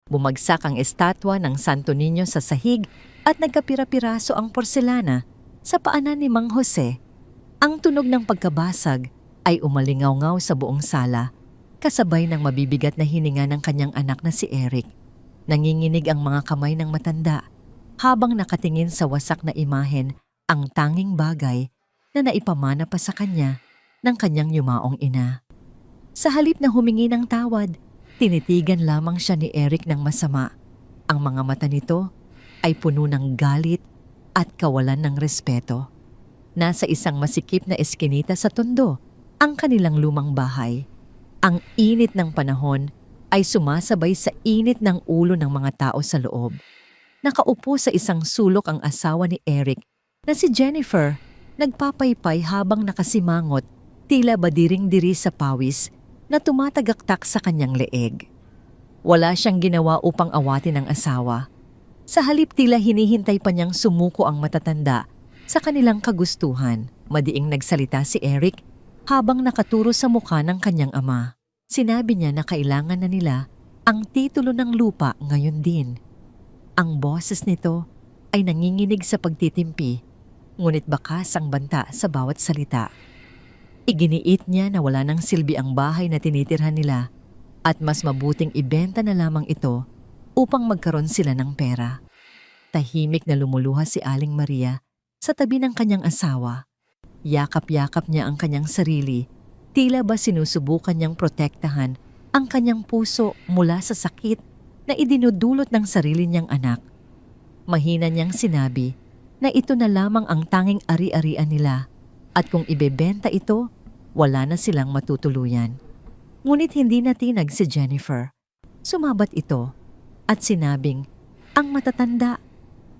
Bumagsak ang estatwa ng Santo Niño sa sahig at nagkapira-piraso ang porselana sa paanan ni Mang Jose. Ang tunog ng pagkabasag ay umalingaw-ngaw sa buong sala, kasabay ng mabibigat na hininga ng kanyang anak na si Eric. Nanginginig ang mga kamay ng matanda habang nakatingin sa wasak na imahen, ang tanging bagay na naipamana pa sa kanya ng kanyang yumaong ina. Sa halip na humingi ng tawad, tinitigan lamang siya ni Eric ng masama. Ang mga mata nito ay puno ng galit at kawalan ng respeto. Nasa isang masikip na eskinita sa tondo ang kanilang lumang bahay. Ang init ng panahon ay sumasabay sa init ng ulo ng mga tao sa loob. Nakaupo sa isang sulok ang asawa ni Eric na si Jennifer, nagpapaypay habang nakasimangot, tila badiring-diri sa pawis na tumatagaktak sa kanyang leeg. Wala siyang ginawa upang awatin ang asawa. Sa halip tila hinihintay pa niyang sumuko ang matatanda sa kanilang kagustuhan. Madiing nagsalita si Eric habang nakaturo sa mukha ng kanyang ama. Sinabi niya na kailangan na nila ang titulo ng lupa ngayon din. Ang boses nito ay nanginginig sa pagtitimpi, ngunit bakas ang banta sa bawat salita. Iginiit niya na wala nang silbi ang bahay na tinitirhan nila at mas mabuting ibenta na lamang ito upang magkaroon sila ng pera. Tahimik na lumuluha si Aling Maria sa tabi ng kanyang asawa. Yakap-yakap niya ang kanyang sarili, tila ba sinusubukan niyang protektahan ang kanyang puso mula sa sakit na idinudulot ng sarili niyang anak. Mahina niyang sinabi na ito na lamang ang tanging ari-arian nila at kung ibebenta ito, wala na silang matutuluyan. Ngunit hindi natinag si Jennifer. Sumabat ito at sinabing ang matatanda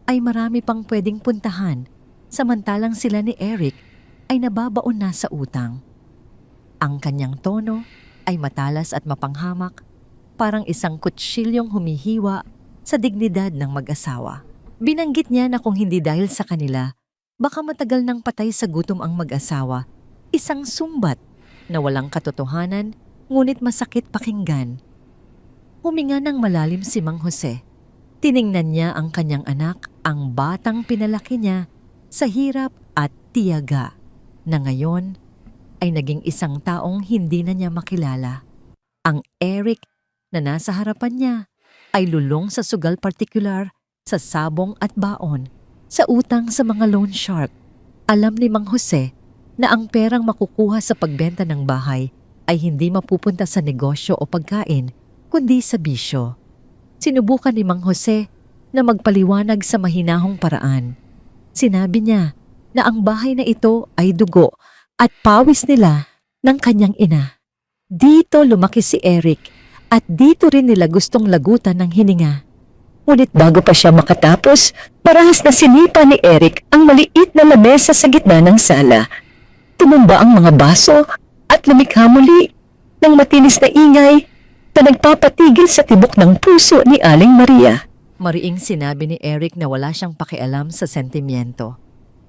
ay marami pang pwedeng puntahan samantalang sila ni Eric ay nababaon na sa utang. Ang kanyang tono ay matalas at mapanghamak, parang isang kutsilyong humihiwa sa dignidad ng mag-asawa. Binanggit niya na kung hindi dahil sa kanila, baka matagal nang patay sa gutom ang mag-asawa. Isang sumbat na walang katotohanan, ngunit masakit pakinggan. Huminga ng malalim si Mang Jose. Tiningnan niya ang kanyang anak, ang batang pinalaki niya sa hirap at tiyaga, na ngayon ay naging isang taong hindi na niya makilala. Ang Eric na nasa harapan niya ay lulong sa sugal partikular, sa sabong at baon, sa utang sa mga loan shark. Alam ni Mang Jose na ang perang makukuha sa pagbenta ng bahay ay hindi mapupunta sa negosyo o pagkain, kundi sa bisyo. Sinubukan ni Mang Jose na magpaliwanag sa mahinahong paraan. Sinabi niya na ang bahay na ito ay dugo at pawis nila ng kanyang ina. Dito lumaki si Eric at dito rin nila gustong lagutan ng hininga. Ngunit bago pa siya makatapos, parahas na sinipa ni Eric ang maliit na lamesa sa gitna ng sala. Tumumba ang mga baso at lumikha muli ng matinis na ingay na nagpapatigil sa tibok ng puso ni Aling Maria. Mariing sinabi ni Eric na wala siyang pakialam sa sentimiento.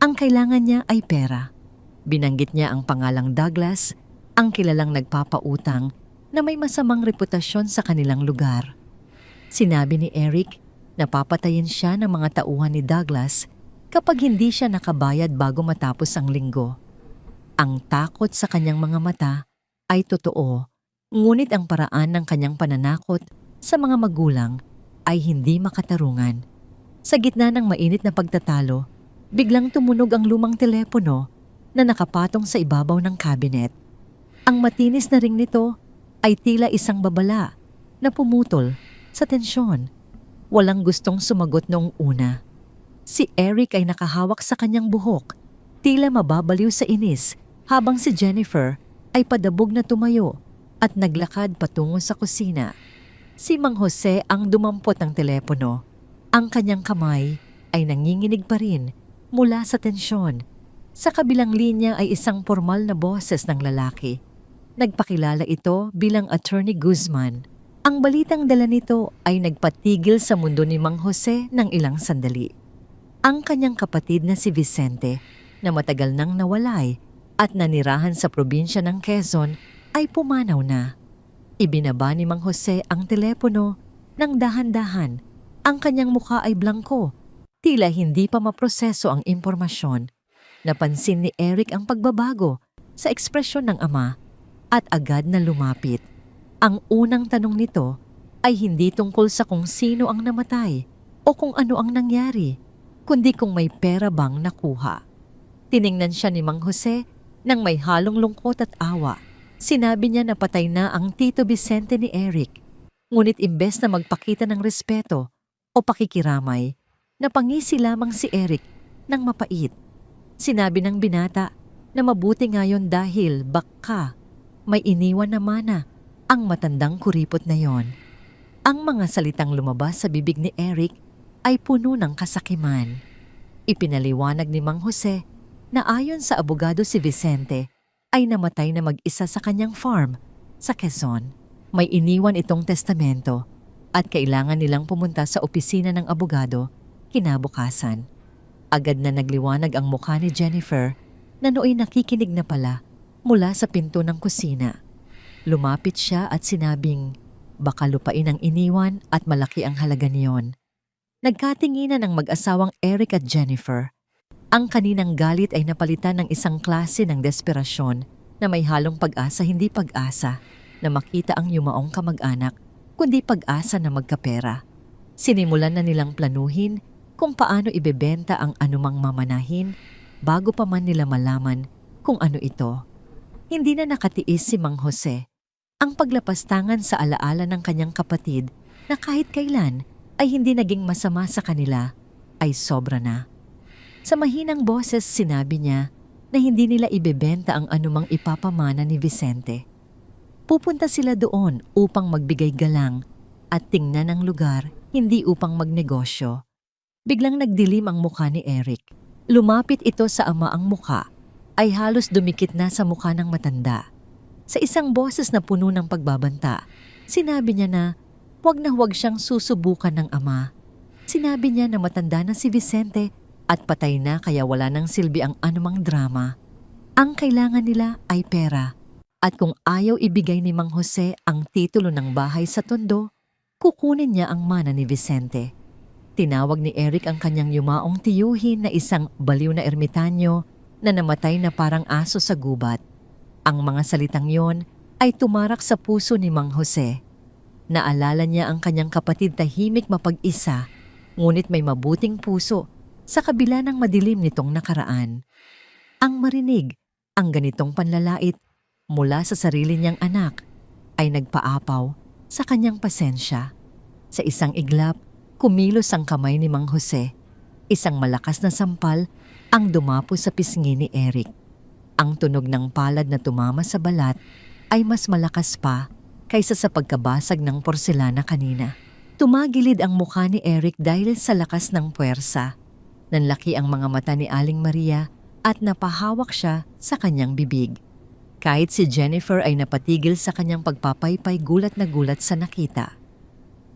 Ang kailangan niya ay pera. Binanggit niya ang pangalang Douglas, ang kilalang nagpapautang na may masamang reputasyon sa kanilang lugar. Sinabi ni Eric na papatayin siya ng mga tauhan ni Douglas kapag hindi siya nakabayad bago matapos ang linggo. Ang takot sa kanyang mga mata ay totoo, ngunit ang paraan ng kanyang pananakot sa mga magulang ay hindi makatarungan. Sa gitna ng mainit na pagtatalo, biglang tumunog ang lumang telepono na nakapatong sa ibabaw ng cabinet. Ang matinis na ring nito ay tila isang babala na pumutol sa tensyon. Walang gustong sumagot noong una. Si Eric ay nakahawak sa kanyang buhok, tila mababaliw sa inis, habang si Jennifer ay padabog na tumayo at naglakad patungo sa kusina. Si Mang Jose ang dumampot ng telepono. Ang kanyang kamay ay nanginginig pa rin mula sa tensyon. Sa kabilang linya ay isang formal na boses ng lalaki. Nagpakilala ito bilang Attorney Guzman. Ang balitang dala nito ay nagpatigil sa mundo ni Mang Jose ng ilang sandali. Ang kanyang kapatid na si Vicente, na matagal nang nawalay at nanirahan sa probinsya ng Quezon, ay pumanaw na. Ibinaba ni Mang Jose ang telepono Nang dahan-dahan, ang kanyang mukha ay blangko. Tila hindi pa maproseso ang impormasyon. Napansin ni Eric ang pagbabago sa ekspresyon ng ama at agad na lumapit. Ang unang tanong nito ay hindi tungkol sa kung sino ang namatay o kung ano ang nangyari, kundi kung may pera bang nakuha. Tiningnan siya ni Mang Jose nang may halong lungkot at awa. Sinabi niya na patay na ang Tito Vicente ni Eric. Ngunit imbes na magpakita ng respeto o pakikiramay, napangisi lamang si Eric ng mapait. Sinabi ng binata na mabuti ngayon dahil baka may iniwan na mana ang matandang kuripot na yon. Ang mga salitang lumabas sa bibig ni Eric ay puno ng kasakiman. Ipinaliwanag ni Mang Jose na ayon sa abogado si Vicente ay namatay na mag-isa sa kanyang farm sa Quezon. May iniwan itong testamento at kailangan nilang pumunta sa opisina ng abogado kinabukasan. Agad na nagliwanag ang mukha ni Jennifer na nooy nakikinig na pala mula sa pinto ng kusina. Lumapit siya at sinabing baka lupain ang iniwan at malaki ang halaga niyon. Nagkatinginan ang mag-asawang Eric at Jennifer. Ang kaninang galit ay napalitan ng isang klase ng desperasyon na may halong pag-asa hindi pag-asa na makita ang yumaong kamag-anak kundi pag-asa na magkapera. Sinimulan na nilang planuhin kung paano ibebenta ang anumang mamanahin bago pa man nila malaman kung ano ito. Hindi na nakatiis si Mang Jose. Ang paglapastangan sa alaala ng kanyang kapatid na kahit kailan ay hindi naging masama sa kanila ay sobra na. Sa mahinang boses sinabi niya na hindi nila ibebenta ang anumang ipapamana ni Vicente. Pupunta sila doon upang magbigay galang at tingnan ang lugar, hindi upang magnegosyo. Biglang nagdilim ang mukha ni Eric. Lumapit ito sa ama ang mukha, ay halos dumikit na sa mukha ng matanda. Sa isang boses na puno ng pagbabanta, sinabi niya na huwag siyang susubukan ng ama. Sinabi niya na matanda na si Vicente at patay na kaya wala nang silbi ang anumang drama. Ang kailangan nila ay pera. At kung ayaw ibigay ni Mang Jose ang titulo ng bahay sa Tondo, kukunin niya ang mana ni Vicente. Tinawag ni Eric ang kanyang yumaong tiyuhin na isang baliw na ermitanyo na namatay na parang aso sa gubat. Ang mga salitang yon ay tumarak sa puso ni Mang Jose. Naalala niya ang kanyang kapatid tahimik mapag-isa, ngunit may mabuting puso sa kabila ng madilim nitong nakaraan. Ang marinig ang ganitong panlalait mula sa sarili niyang anak ay nagpaapaw sa kanyang pasensya. Sa isang iglap, kumilos ang kamay ni Mang Jose. Isang malakas na sampal ang dumapo sa pisngi ni Eric. Ang tunog ng palad na tumama sa balat ay mas malakas pa kaysa sa pagkabasag ng porselana kanina. Tumagilid ang mukha ni Eric dahil sa lakas ng puwersa. Nanlaki ang mga mata ni Aling Maria at napahawak siya sa kanyang bibig. Kahit si Jennifer ay napatigil sa kanyang pagpapaypay gulat na gulat sa nakita.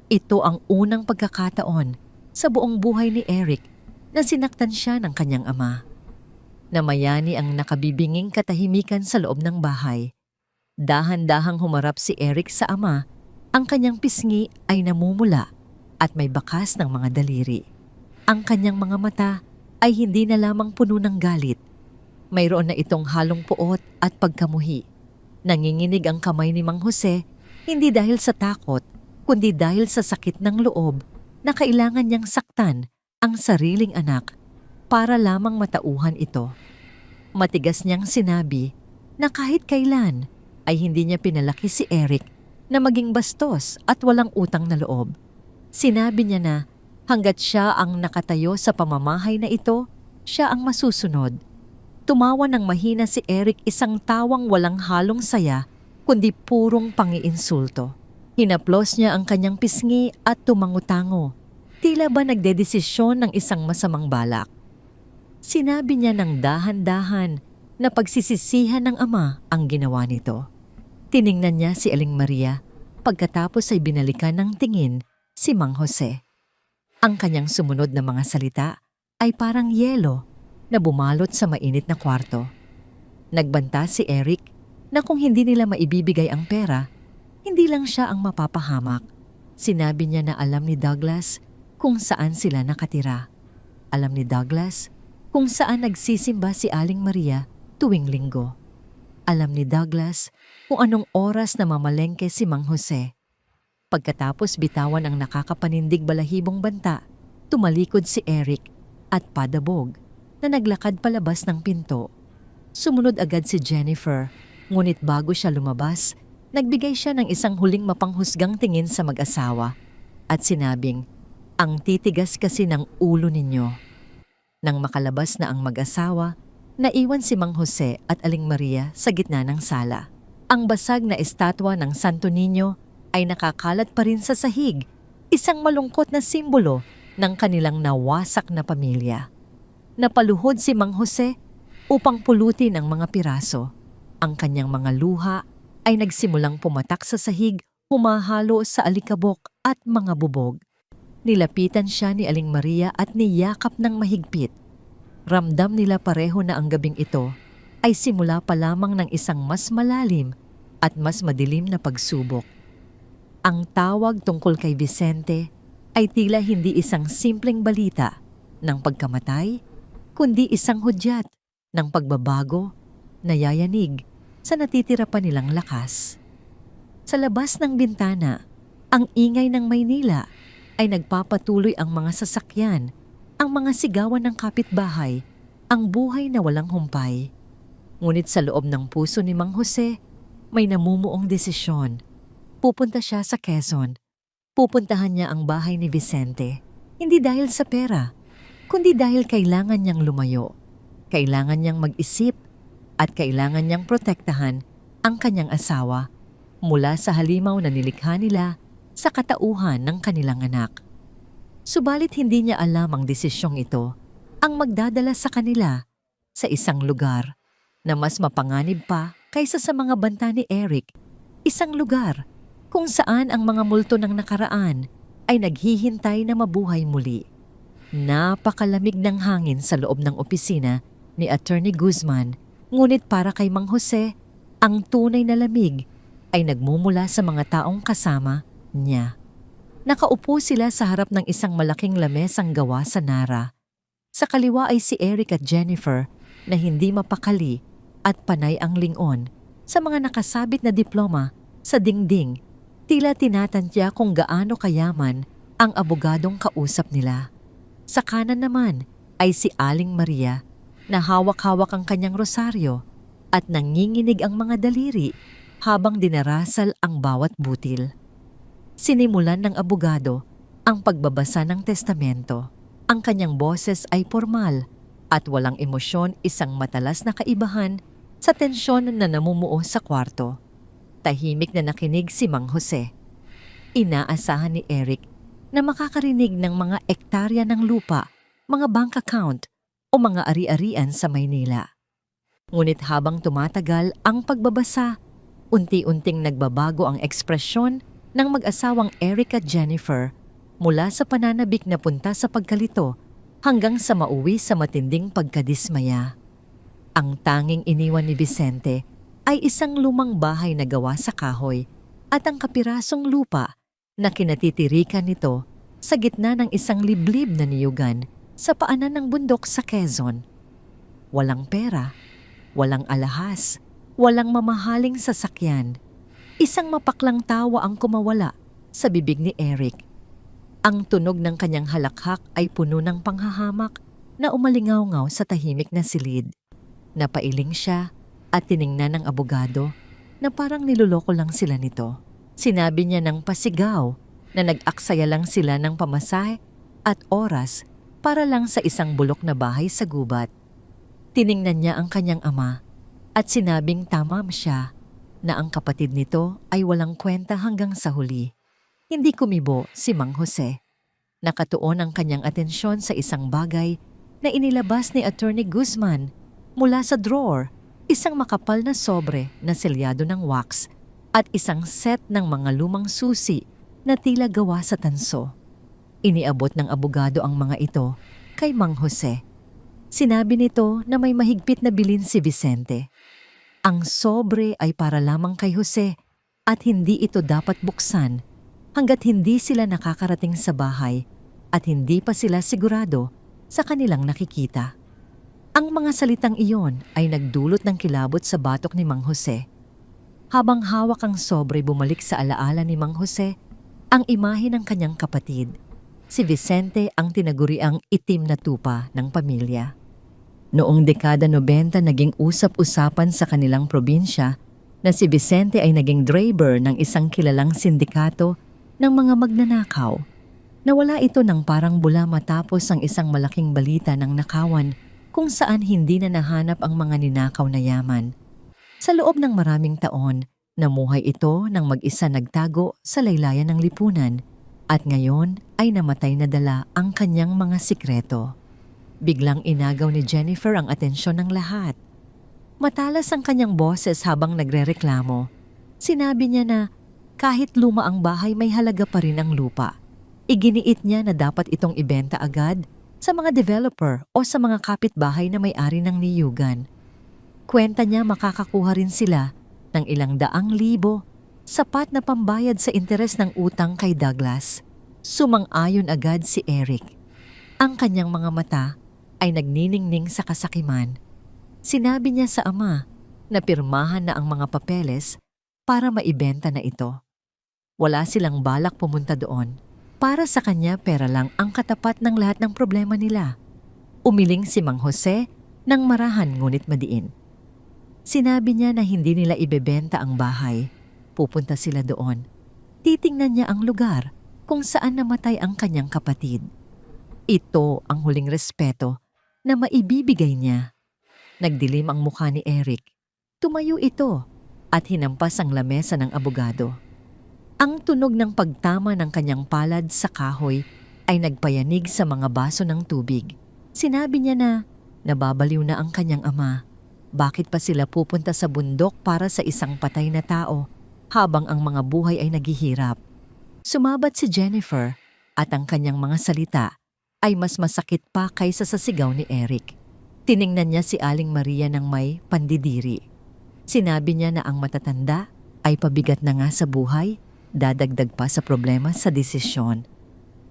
Ito ang unang pagkakataon sa buong buhay ni Eric na sinaktan siya ng kanyang ama. Namayani ang nakabibinging katahimikan sa loob ng bahay. Dahan-dahang humarap si Eric sa ama, ang kanyang pisngi ay namumula at may bakas ng mga daliri. Ang kanyang mga mata ay hindi na lamang puno ng galit. Mayroon na itong halong puot at pagkamuhi. Nanginginig ang kamay ni Mang Jose, hindi dahil sa takot, kundi dahil sa sakit ng loob na kailangan niyang saktan ang sariling anak para lamang matauhan ito. Matigas niyang sinabi na kahit kailan ay hindi niya pinalaki si Eric na maging bastos at walang utang na loob. Sinabi niya na hanggat siya ang nakatayo sa pamamahay na ito, siya ang masusunod. Tumawa ng mahina si Eric, isang tawang walang halong saya kundi purong pangiinsulto. Hinaplos niya ang kanyang pisngi at tumangutango. Tila ba nagdedesisyon ng isang masamang balak. Sinabi niya ng dahan-dahan na pagsisisihan ng ama ang ginawa nito. Tiningnan niya si Aling Maria, pagkatapos ay binalikan ng tingin si Mang Jose. Ang kanyang sumunod na mga salita ay parang yelo na bumalot sa mainit na kwarto. Nagbanta si Eric na kung hindi nila maibibigay ang pera, hindi lang siya ang mapapahamak, Sinabi niya na alam ni Douglas kung saan sila nakatira. Alam ni Douglas kung saan nagsisimba si Aling Maria tuwing linggo. Alam ni Douglas kung anong oras na mamalengke si Mang Jose. Pagkatapos bitawan ang nakakapanindig balahibong banta, tumalikod si Eric at padabog na naglakad palabas ng pinto. Sumunod agad si Jennifer, ngunit bago siya lumabas, nagbigay siya ng isang huling mapanghusgang tingin sa mag-asawa at sinabing, "Ang titigas kasi ng ulo ninyo." Nang makalabas na ang mag-asawa, naiwan si Mang Jose at Aling Maria sa gitna ng sala. Ang basag na estatwa ng Santo Niño ay nakakalat pa rin sa sahig, isang malungkot na simbolo ng kanilang nawasak na pamilya. Napaluhod si Mang Jose upang pulutin ang mga piraso. Ang kanyang mga luha ay nagsimulang pumatak sa sahig, humahalo sa alikabok at mga bubog. Nilapitan siya ni Aling Maria at niyakap ng mahigpit. Ramdam nila pareho na ang gabing ito ay simula pa lamang ng isang mas malalim at mas madilim na pagsubok. Ang tawag tungkol kay Vicente ay tila hindi isang simpleng balita ng pagkamatay, kundi isang hudyat ng pagbabago na yayanig sa natitira pa nilang lakas. Sa labas ng bintana, ang ingay ng Maynila ay nagpapatuloy ang mga sasakyan, ang mga sigawan ng kapitbahay, ang buhay na walang humpay. Ngunit sa loob ng puso ni Mang Jose, may namumuong desisyon. Pupunta siya sa Quezon. Pupuntahan niya ang bahay ni Vicente. Hindi dahil sa pera, kundi dahil kailangan niyang lumayo. Kailangan niyang mag-isip at kailangan niyang protektahan ang kanyang asawa mula sa halimaw na nilikha nila sa katauhan ng kanilang anak. Subalit hindi niya alam ang desisyong ito ang magdadala sa kanila sa isang lugar na mas mapanganib pa kaysa sa mga banta ni Eric. Isang lugar kung saan ang mga multo ng nakaraan ay naghihintay na mabuhay muli. Napakalamig ng hangin sa loob ng opisina ni Attorney Guzman, ngunit para kay Mang Jose, ang tunay na lamig ay nagmumula sa mga taong kasama niya. Nakaupo sila sa harap ng isang malaking lamesang gawa sa Nara. Sa kaliwa ay si Eric at Jennifer na hindi mapakali at panay ang lingon sa mga nakasabit na diploma sa dingding. Tila tinatantya kung gaano kayaman ang abogadong kausap nila. Sa kanan naman ay si Aling Maria na hawak-hawak ang kanyang rosaryo at nanginginig ang mga daliri habang dinarasal ang bawat butil. Sinimulan ng abogado ang pagbabasa ng testamento. Ang kanyang boses ay formal at walang emosyon, isang matalas na kaibahan sa tensyon na namumuo sa kwarto. Tahimik na nakinig si Mang Jose. Inaasahan ni Eric na makakarinig ng mga ektarya ng lupa, mga bank account o mga ari-arian sa Maynila. Ngunit habang tumatagal ang pagbabasa, unti-unting nagbabago ang ekspresyon ng mag-asawang Eric at Jennifer mula sa pananabik na punta sa pagkalito hanggang sa mauwi sa matinding pagkadismaya. Ang tanging iniwan ni Vicente ay isang lumang bahay na gawa sa kahoy at ang kapirasong lupa na kinatitirikan nito sa gitna ng isang liblib na niyugan sa paanan ng bundok sa Quezon. Walang pera, walang alahas, walang mamahaling sasakyan. Isang mapaklang tawa ang kumawala sa bibig ni Eric. Ang tunog ng kanyang halakhak ay puno ng panghahamak na umalingaw-ngaw sa tahimik na silid. Napailing siya at tiningnan ng abogado na parang niloloko lang sila nito. Sinabi niya ng pasigaw na nag-aksaya lang sila ng pamasahe at oras para lang sa isang bulok na bahay sa gubat. Tiningnan niya ang kanyang ama at sinabing tama siya na ang kapatid nito ay walang kwenta hanggang sa huli. Hindi kumibo si Mang Jose. Nakatuon ang kanyang atensyon sa isang bagay na inilabas ni Attorney Guzman mula sa drawer, isang makapal na sobre na selyado ng wax at isang set ng mga lumang susi na tila gawa sa tanso. Iniabot ng abogado ang mga ito kay Mang Jose. Sinabi nito na may mahigpit na bilin si Vicente. Ang sobre ay para lamang kay Jose at hindi ito dapat buksan hanggat hindi sila nakakarating sa bahay at hindi pa sila sigurado sa kanilang nakikita. Ang mga salitang iyon ay nagdulot ng kilabot sa batok ni Mang Jose. Habang hawak ang sobre, bumalik sa alaala ni Mang Jose ang imahe ng kanyang kapatid. Si Vicente ang tinaguriang itim na tupa ng pamilya. Noong dekada 90 naging usap-usapan sa kanilang probinsya na si Vicente ay naging driver ng isang kilalang sindikato ng mga magnanakaw. Nawala ito ng parang bula matapos ang isang malaking balita ng nakawan kung saan hindi na nahanap ang mga ninakaw na yaman. Sa loob ng maraming taon, namuhay ito nang mag-isa nagtago sa laylayan ng lipunan at ngayon ay namatay na dala ang kanyang mga sikreto. Biglang inagaw ni Jennifer ang atensyon ng lahat. Matalas ang kanyang boses habang nagrereklamo. Sinabi niya na kahit luma ang bahay may halaga pa rin ang lupa. Iginiit niya na dapat itong ibenta agad sa mga developer o sa mga kapitbahay na may-ari ng niyugan. Kwenta niya makakakuha rin sila ng ilang daang libo, sapat na pambayad sa interes ng utang kay Douglas. Sumang-ayon agad si Eric. Ang kanyang mga mata ay nagniningning sa kasakiman. Sinabi niya sa ama na pirmahan na ang mga papeles para maibenta na ito. Wala silang balak pumunta doon. Para sa kanya pera lang ang katapat ng lahat ng problema nila. Umiling si Mang Jose ng marahan ngunit madiin. Sinabi niya na hindi nila ibebenta ang bahay. Pupunta sila doon. Titingnan niya ang lugar kung saan namatay ang kanyang kapatid. Ito ang huling respeto na maibibigay niya. Nagdilim ang mukha ni Eric. Tumayo ito at hinampas ang lamesa ng abogado. Ang tunog ng pagtama ng kanyang palad sa kahoy ay nagpayanig sa mga baso ng tubig. Sinabi niya na nababaliw na ang kanyang ama. Bakit pa sila pupunta sa bundok para sa isang patay na tao habang ang mga buhay ay naghihirap? Sumabat si Jennifer at ang kanyang mga salita ay mas masakit pa kaysa sa sigaw ni Eric. Tiningnan niya si Aling Maria ng may pandidiri. Sinabi niya na ang matatanda ay pabigat na nga sa buhay, dadagdag pa sa problema sa desisyon.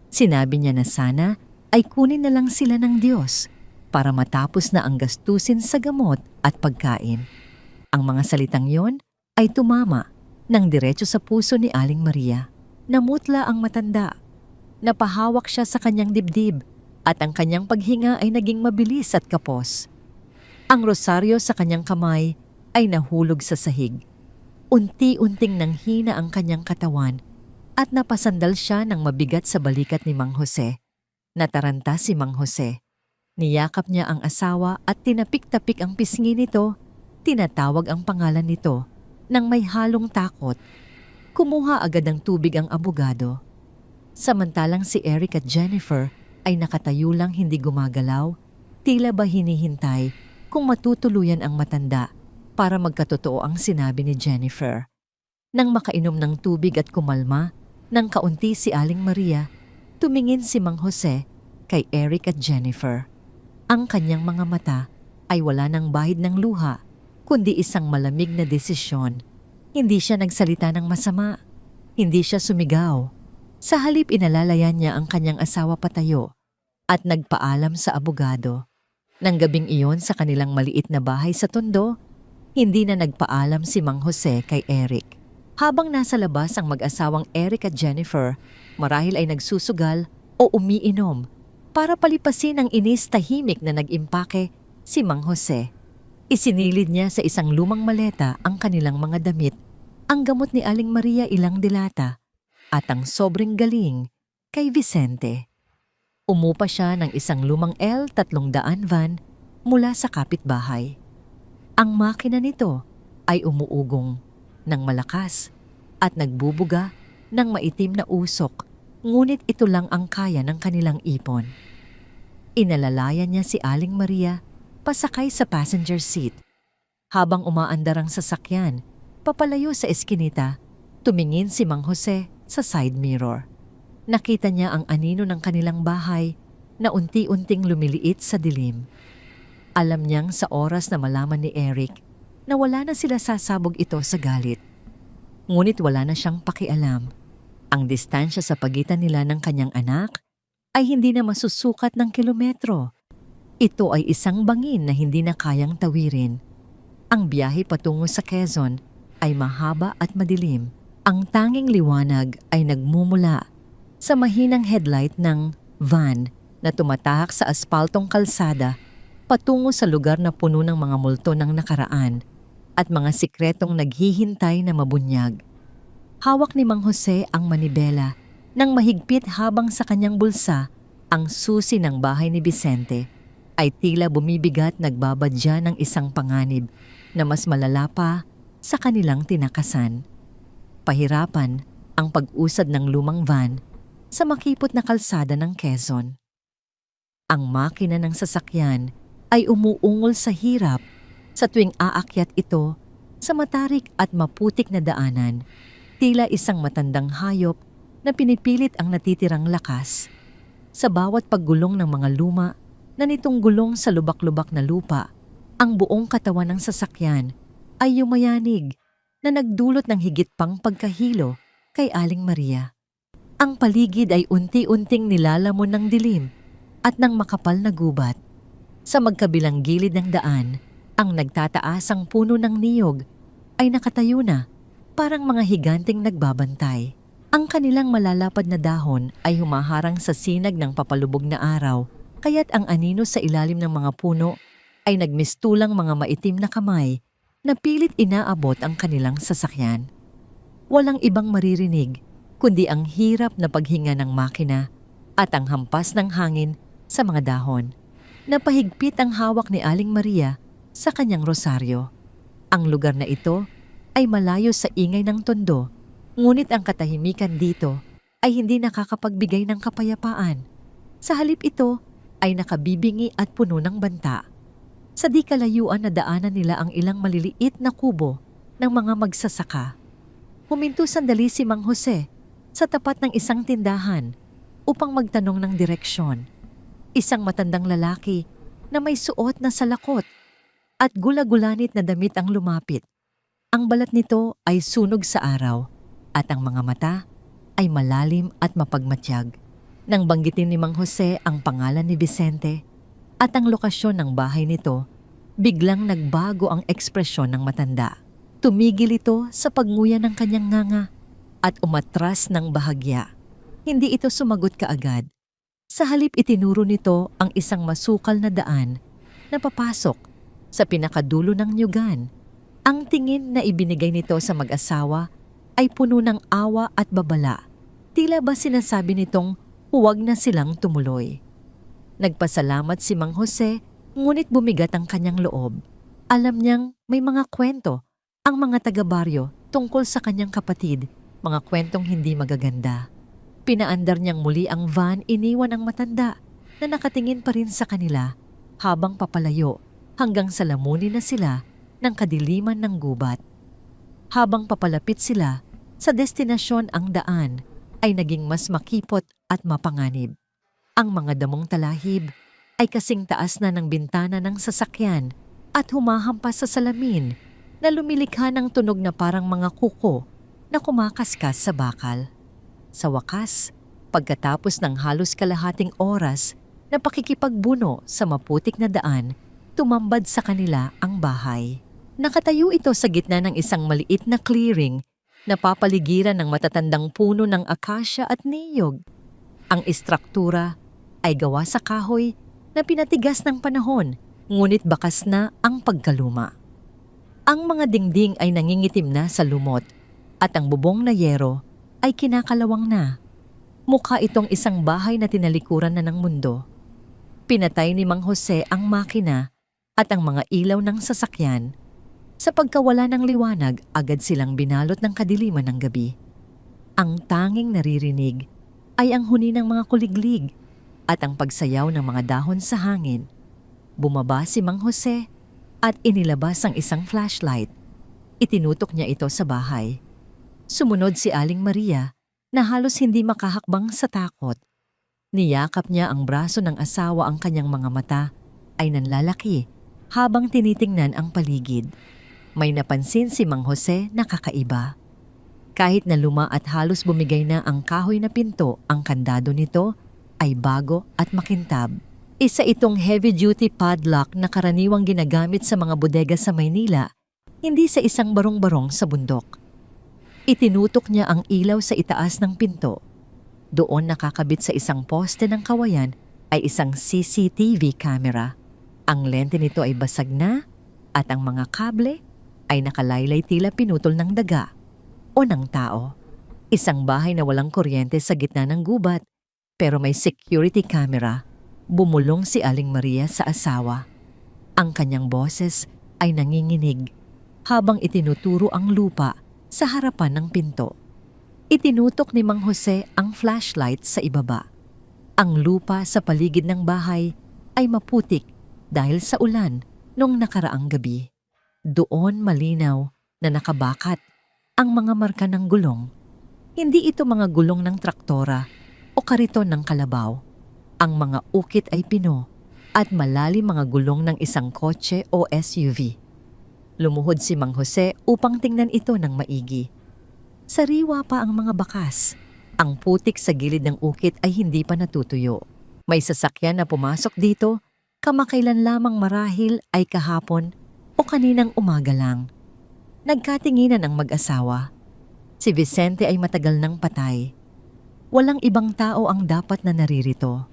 Sinabi niya na sana ay kunin na lang sila ng Diyos para matapos na ang gastusin sa gamot at pagkain. Ang mga salitang yon ay tumama ng diretso sa puso ni Aling Maria. Namutla ang matanda. Napahawak siya sa kanyang dibdib at ang kanyang paghinga ay naging mabilis at kapos. Ang rosaryo sa kanyang kamay ay nahulog sa sahig. Unti-unting nanghina ang kanyang katawan at napasandal siya ng mabigat sa balikat ni Mang Jose. Nataranta si Mang Jose. Niyakap niya ang asawa at tinapik-tapik ang pisngi nito. Tinatawag ang pangalan nito nang may halong takot. Kumuha agad ng tubig ang abogado. Samantalang si Eric at Jennifer ay nakatayo lang hindi gumagalaw, tila ba hinihintay kung matutuluyan ang matanda para magkatotoo ang sinabi ni Jennifer. Nang makainom ng tubig at kumalma, nang kaunti si Aling Maria, tumingin si Mang Jose kay Eric at Jennifer. Ang kanyang mga mata ay wala ng bahid ng luha, kundi isang malamig na desisyon. Hindi siya nagsalita ng masama. Hindi siya sumigaw. Sa halip inalalayan niya ang kanyang asawa patayo at nagpaalam sa abogado. Nang gabing iyon sa kanilang maliit na bahay sa Tondo, hindi na nagpaalam si Mang Jose kay Eric. Habang nasa labas ang mag-asawang Eric at Jennifer, marahil ay nagsusugal o umiinom para palipasin ang inis tahimik na nag-impake si Mang Jose. Isinilid niya sa isang lumang maleta ang kanilang mga damit, ang gamot ni Aling Maria ilang dilata, at ang sobrang galing kay Vicente. Umupa siya ng isang lumang L300 van mula sa kapitbahay. Ang makina nito ay umuugong ng malakas at nagbubuga ng maitim na usok, ngunit ito lang ang kaya ng kanilang ipon. Inalalayan niya si Aling Maria pasakay sa passenger seat. Habang umaandar ang sasakyan, papalayo sa eskinita, tumingin si Mang Jose sa side mirror. Nakita niya ang anino ng kanilang bahay na unti-unting lumiliit sa dilim. Alam niyang sa oras na malaman ni Eric na wala na sila sasabog ito sa galit. Ngunit wala na siyang pakialam. Ang distansya sa pagitan nila ng kanyang anak ay hindi na masusukat ng kilometro. Ito ay isang bangin na hindi na kayang tawirin. Ang biyahe patungo sa Quezon ay mahaba at madilim. Ang tanging liwanag ay nagmumula sa mahinang headlight ng van na tumatahak sa aspaltong kalsada patungo sa lugar na puno ng mga multo ng nakaraan at mga sikretong naghihintay na mabunyag. Hawak ni Mang Jose ang manibela nang mahigpit habang sa kanyang bulsa ang susi ng bahay ni Vicente ay tila bumibigat nagbabadya ng isang panganib na mas malala pa sa kanilang tinakasan. Pahirapan ang pag-usad ng lumang van sa makipot na kalsada ng Quezon. Ang makina ng sasakyan ay umuungol sa hirap sa tuwing aakyat ito sa matarik at maputik na daanan, tila isang matandang hayop na pinipilit ang natitirang lakas. Sa bawat paggulong ng mga luma na nitong gulong sa lubak-lubak na lupa, ang buong katawan ng sasakyan ay yumayanig na nagdulot ng higit pang pagkahilo kay Aling Maria. Ang paligid ay unti-unting nilalamon ng dilim at ng makapal na gubat. Sa magkabilang gilid ng daan, ang nagtataasang puno ng niyog ay nakatayo na, parang mga higanting nagbabantay. Ang kanilang malalapad na dahon ay humaharang sa sinag ng papalubog na araw, kaya't ang anino sa ilalim ng mga puno ay nagmistulang mga maitim na kamay na pilit inaabot ang kanilang sasakyan. Walang ibang maririnig kundi ang hirap na paghinga ng makina at ang hampas ng hangin sa mga dahon. Napahigpit ang hawak ni Aling Maria sa kanyang rosaryo. Ang lugar na ito ay malayo sa ingay ng tondo, ngunit ang katahimikan dito ay hindi nakakapagbigay ng kapayapaan. Sa halip ito ay nakabibingi at puno ng banta. Sa di kalayuan na daanan nila ang ilang maliliit na kubo ng mga magsasaka. Huminto sandali si Mang Jose sa tapat ng isang tindahan upang magtanong ng direksyon. Isang matandang lalaki na may suot na salakot at gula-gulanit na damit ang lumapit. Ang balat nito ay sunog sa araw at ang mga mata ay malalim at mapagmatyag. Nang banggitin ni Mang Jose ang pangalan ni Vicente at ang lokasyon ng bahay nito, biglang nagbago ang ekspresyon ng matanda. Tumigil ito sa pagnguya ng kanyang nganga at umatras ng bahagya. Hindi ito sumagot kaagad. Sa halip itinuro nito ang isang masukal na daan na papasok sa pinakadulo ng nyugan. Ang tingin na ibinigay nito sa mag-asawa ay puno ng awa at babala. Tila ba sinasabi nitong huwag na silang tumuloy. Nagpasalamat si Mang Jose, ngunit bumigat ang kanyang loob. Alam niyang may mga kwento ang mga taga-baryo tungkol sa kanyang kapatid, mga kwentong hindi magaganda. Pinaandar niyang muli ang van, iniwan ang matanda na nakatingin pa rin sa kanila habang papalayo hanggang sa lamunin na sila ng kadiliman ng gubat. Habang papalapit sila sa destinasyon, ang daan ay naging mas makipot at mapanganib. Ang mga damong talahib ay kasing taas na ng bintana ng sasakyan at humahampas sa salamin na lumilikha ng tunog na parang mga kuko na kumakaskas sa bakal. Sa wakas, pagkatapos ng halos kalahating oras na pakikipagbuno sa maputik na daan, tumambad sa kanila ang bahay. Nakatayo ito sa gitna ng isang maliit na clearing na papaligiran ng matatandang puno ng akasya at niyog. Ang istruktura ay gawa sa kahoy na pinatigas ng panahon, ngunit bakas na ang pagkaluma. Ang mga dingding ay nangingitim na sa lumot at ang bubong na yero ay kinakalawang na. Mukha itong isang bahay na tinalikuran na ng mundo. Pinatay ni Mang Jose ang makina at ang mga ilaw ng sasakyan. Sa pagkawala ng liwanag, agad silang binalot ng kadiliman ng gabi. Ang tanging naririnig ay ang huni ng mga kuliglig at ang pagsayaw ng mga dahon sa hangin. Bumaba si Mang Jose at inilabas ang isang flashlight. Itinutok niya ito sa bahay. Sumunod si Aling Maria na halos hindi makahakbang sa takot. Niyakap niya ang braso ng asawa, ang kanyang mga mata ay nanlalaki habang tinitingnan ang paligid. May napansin si Mang Jose na kakaiba. Kahit na luma at halos bumigay na ang kahoy na pinto, ang kandado nito ay bago at makintab. Isa itong heavy-duty padlock na karaniwang ginagamit sa mga bodega sa Maynila, hindi sa isang barong-barong sa bundok. Itinutok niya ang ilaw sa itaas ng pinto. Doon nakakabit sa isang poste ng kawayan ay isang CCTV camera. Ang lente nito ay basag na at ang mga kable ay nakalaylay tila pinutol ng daga o ng tao. Isang bahay na walang kuryente sa gitna ng gubat pero may security camera. Bumulong si Aling Maria sa asawa. Ang kanyang boses ay nanginginig habang itinuturo ang lupa sa harapan ng pinto. Itinutok ni Mang Jose ang flashlight sa ibaba. Ang lupa sa paligid ng bahay ay maputik dahil sa ulan nung nakaraang gabi. Doon malinaw na nakabakat ang mga marka ng gulong. Hindi ito mga gulong ng traktora o kariton ng kalabaw. Ang mga ukit ay pino at malalim mga gulong ng isang kotse o SUV. Lumuhod si Mang Jose upang tingnan ito ng maigi. Sariwa pa ang mga bakas. Ang putik sa gilid ng ukit ay hindi pa natutuyo. May sasakyan na pumasok dito, kamakailan lamang marahil ay kahapon o kaninang umaga lang. Nagkatinginan ang mag-asawa. Si Vicente ay matagal nang patay. Walang ibang tao ang dapat na naririto.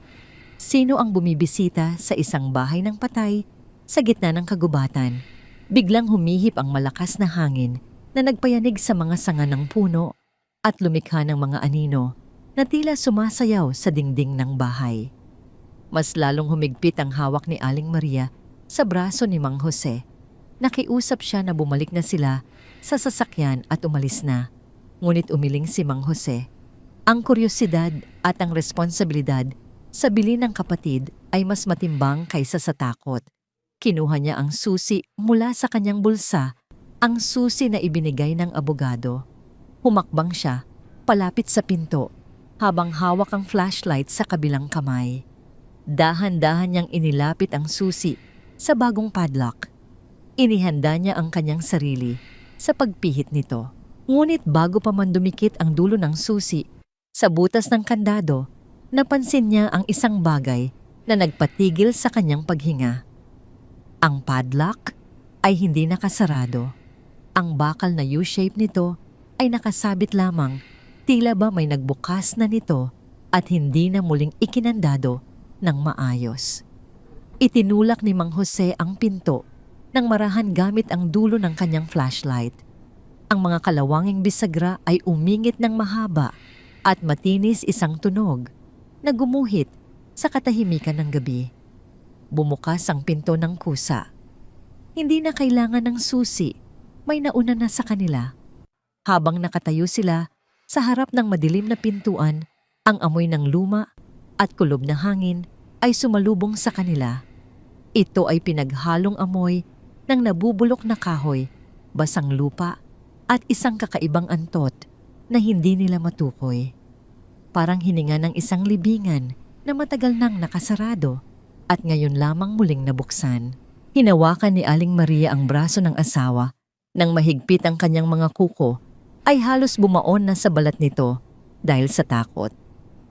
Sino ang bumibisita sa isang bahay ng patay sa gitna ng kagubatan? Biglang humihip ang malakas na hangin na nagpayanig sa mga sanga ng puno at lumikha ng mga anino na tila sumasayaw sa dingding ng bahay. Mas lalong humigpit ang hawak ni Aling Maria sa braso ni Mang Jose. Nakiusap siya na bumalik na sila sa sasakyan at umalis na. Ngunit umiling si Mang Jose. Ang kuryosidad at ang responsibilidad sa bili ng kapatid ay mas matimbang kaysa sa takot. Kinuha niya ang susi mula sa kanyang bulsa, ang susi na ibinigay ng abogado. Humakbang siya, palapit sa pinto, habang hawak ang flashlight sa kabilang kamay. Dahan-dahan niyang inilapit ang susi sa bagong padlock. Inihanda niya ang kanyang sarili sa pagpihit nito. Ngunit bago pa man dumikit ang dulo ng susi sa butas ng kandado, napansin niya ang isang bagay na nagpatigil sa kanyang paghinga. Ang padlock ay hindi nakasarado. Ang bakal na U-shape nito ay nakasabit lamang, tila ba may nagbukas na nito at hindi na muling ikinandado ng maayos. Itinulak ni Mang Jose ang pinto nang marahan gamit ang dulo ng kanyang flashlight. Ang mga kalawanging bisagra ay umingit ng mahaba at matinis isang tunog na gumuhit sa katahimikan ng gabi. Bumukas ang pinto ng kusa. Hindi na kailangan ng susi, may nauna na sa kanila. Habang nakatayo sila sa harap ng madilim na pintuan, ang amoy ng luma at kulob na hangin ay sumalubong sa kanila. Ito ay pinaghalong amoy ng nabubulok na kahoy, basang lupa at isang kakaibang antot na hindi nila matukoy. Parang hininga ng isang libingan na matagal nang nakasarado at ngayon lamang muling nabuksan. Hinawakan ni Aling Maria ang braso ng asawa. Nang mahigpit ang kanyang mga kuko, ay halos bumaon na sa balat nito dahil sa takot.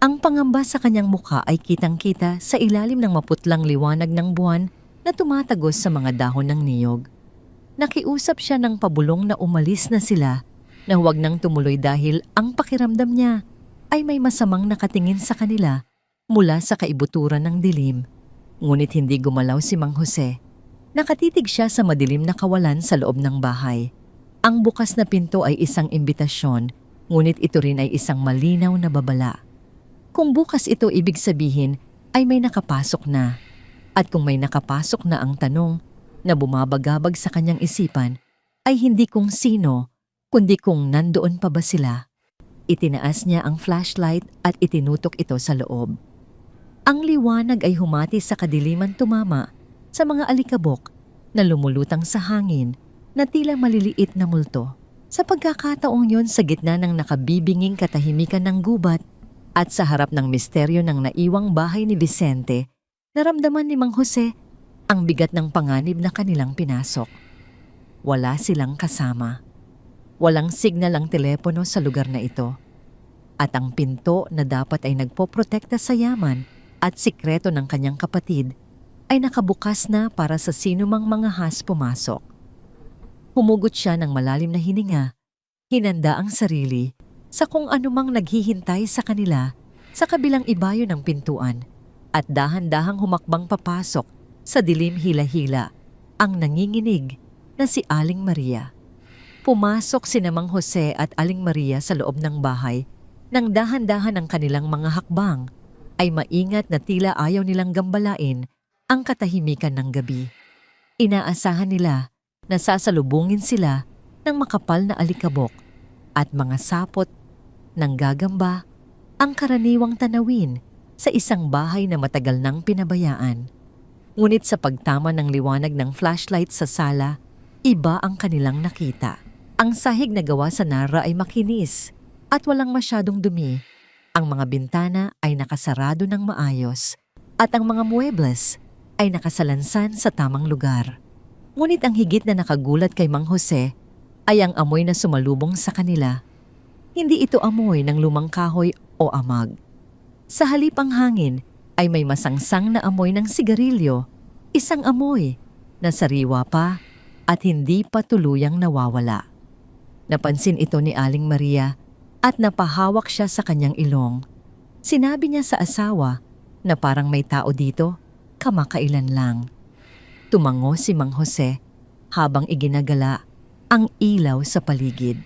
Ang pangamba sa kanyang mukha ay kitang-kita sa ilalim ng maputlang liwanag ng buwan na tumatagos sa mga dahon ng niyog. Nakiusap siya ng pabulong na umalis na sila, na huwag nang tumuloy dahil ang pakiramdam niya ay may masamang nakatingin sa kanila mula sa kaibuturan ng dilim. Ngunit hindi gumalaw si Mang Jose. Nakatitig siya sa madilim na kawalan sa loob ng bahay. Ang bukas na pinto ay isang imbitasyon, ngunit ito rin ay isang malinaw na babala. Kung bukas ito, ibig sabihin ay may nakapasok na. At kung may nakapasok na, ang tanong na bumabagabag sa kanyang isipan ay hindi kung sino, kundi kung nandoon pa ba sila. Itinaas niya ang flashlight at itinutok ito sa loob. Ang liwanag ay humati sa kadiliman, tumama sa mga alikabok na lumulutang sa hangin na tila maliliit na multo. Sa pagkakataong yon, sa gitna ng nakabibinging katahimikan ng gubat at sa harap ng misteryo ng naiwang bahay ni Vicente, naramdaman ni Mang Jose ang bigat ng panganib na kanilang pinasok. Wala silang kasama. Walang signal ang telepono sa lugar na ito. At ang pinto na dapat ay nagpoprotekta sa yaman at sikreto ng kanyang kapatid ay nakabukas na para sa sinumang mga has pumasok. Humugot siya ng malalim na hininga, hinanda ang sarili sa kung anumang naghihintay sa kanila sa kabilang ibayo ng pintuan at dahan-dahang humakbang papasok sa dilim hila-hila ang nanginginig na si Aling Maria. Pumasok sina Mang Jose at Aling Maria sa loob ng bahay nang dahan-dahan ang kanilang mga hakbang ay maingat na tila ayaw nilang gambalain ang katahimikan ng gabi. Inaasahan nila na sasalubungin sila ng makapal na alikabok at mga sapot ng gagamba ang karaniwang tanawin sa isang bahay na matagal nang pinabayaan. Ngunit sa pagtama ng liwanag ng flashlight sa sala, iba ang kanilang nakita. Ang sahig na gawa sa nara ay makinis at walang masyadong dumi. Ang mga bintana ay nakasarado ng maayos at ang mga muebles ay nakasalansan sa tamang lugar. Ngunit ang higit na nakagulat kay Mang Jose ay ang amoy na sumalubong sa kanila. Hindi ito amoy ng lumang kahoy o amag. Sa halip ang hangin ay may masangsang na amoy ng sigarilyo, isang amoy na sariwa pa at hindi pa tuluyang nawawala. Napansin ito ni Aling Maria at napahawak siya sa kanyang ilong. Sinabi niya sa asawa na parang may tao dito, kamakailan lang. Tumango si Mang Jose habang iginagala ang ilaw sa paligid.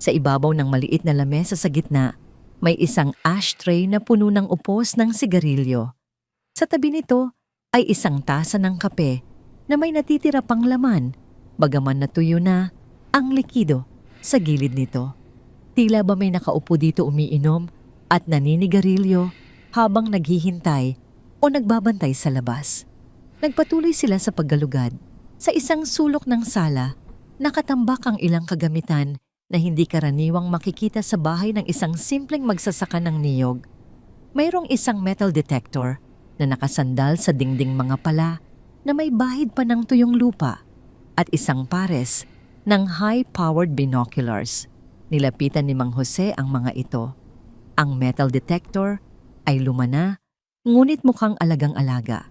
Sa ibabaw ng maliit na lamesa sa gitna, may isang ashtray na puno ng upos ng sigarilyo. Sa tabi nito ay isang tasa ng kape na may natitira pang laman, bagaman natuyo na ang likido sa gilid nito. Tila ba may nakaupo dito umiinom at naninigarilyo habang naghihintay o nagbabantay sa labas. Nagpatuloy sila sa paggalugad. Sa isang sulok ng sala, nakatambak ang ilang kagamitan na hindi karaniwang makikita sa bahay ng isang simpleng magsasaka ng niyog. Mayroong isang metal detector na nakasandal sa dingding mga pala na may bahid pa ng tuyong lupa at isang pares ng high-powered binoculars. Nilapitan ni Mang Jose ang mga ito. Ang metal detector ay lumana, ngunit mukhang alagang-alaga.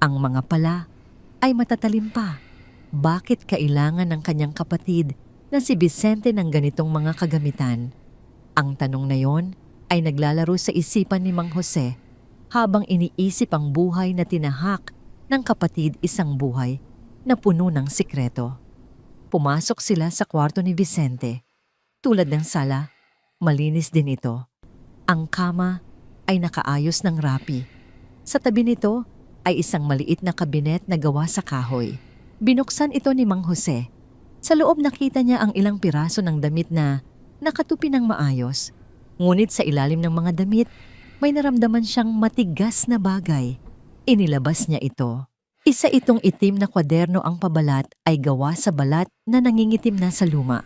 Ang mga pala ay matatalim pa. Bakit kailangan ng kanyang kapatid na si Vicente ng ganitong mga kagamitan? Ang tanong na yon ay naglalaro sa isipan ni Mang Jose habang iniisip ang buhay na tinahak ng kapatid, isang buhay na puno ng sikreto. Pumasok sila sa kwarto ni Vicente. Tulad ng sala, malinis din ito. Ang kama ay nakaayos ng rapi. Sa tabi nito ay isang maliit na kabinet na gawa sa kahoy. Binuksan ito ni Mang Jose. Sa loob nakita niya ang ilang piraso ng damit na nakatupi ng maayos. Ngunit sa ilalim ng mga damit, may naramdaman siyang matigas na bagay. Inilabas niya ito. Isa itong itim na kwaderno, ang pabalat ay gawa sa balat na nangingitim na sa luma.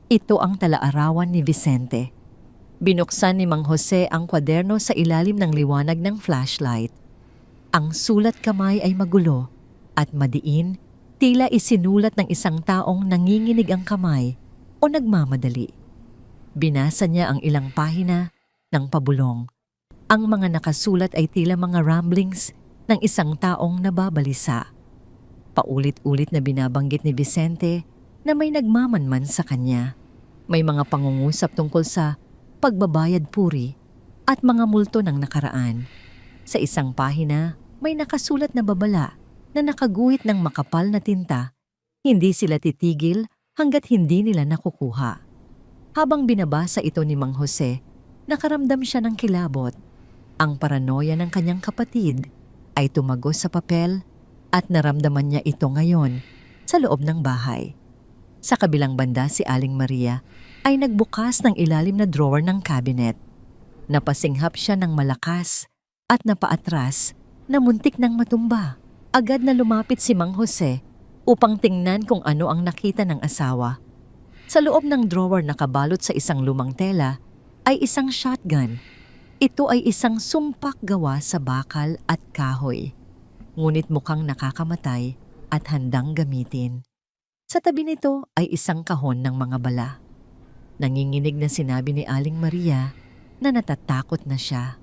Ito ang talaarawan ni Vicente. Binuksan ni Mang Jose ang kwaderno sa ilalim ng liwanag ng flashlight. Ang sulat kamay ay magulo at madiin, tila isinulat ng isang taong nanginginig ang kamay o nagmamadali. Binasa niya ang ilang pahina ng pabulong. Ang mga nakasulat ay tila mga ramblings ng isang taong nababalisa. Paulit-ulit na binabanggit ni Vicente na may nagmamanman sa kanya. May mga pangungusap tungkol sa pagbabayad puri at mga multo ng nakaraan. Sa isang pahina, may nakasulat na babala na nakaguhit ng makapal na tinta. Hindi sila titigil hanggat hindi nila nakukuha. Habang binabasa ito ni Mang Jose, nakaramdam siya ng kilabot. Ang paranoia ng kanyang kapatid ay tumagos sa papel at naramdaman niya ito ngayon sa loob ng bahay. Sa kabilang banda, si Aling Maria ay nagbukas ng ilalim na drawer ng cabinet. Napasinghap siya ng malakas at napaatras na muntik ng matumba. Agad na lumapit si Mang Jose upang tingnan kung ano ang nakita ng asawa. Sa loob ng drawer nakabalot sa isang lumang tela ay isang shotgun. Ito ay isang sumpak gawa sa bakal at kahoy. Ngunit mukhang nakakamatay at handang gamitin. Sa tabi nito ay isang kahon ng mga bala. Nanginginig na sinabi ni Aling Maria na natatakot na siya.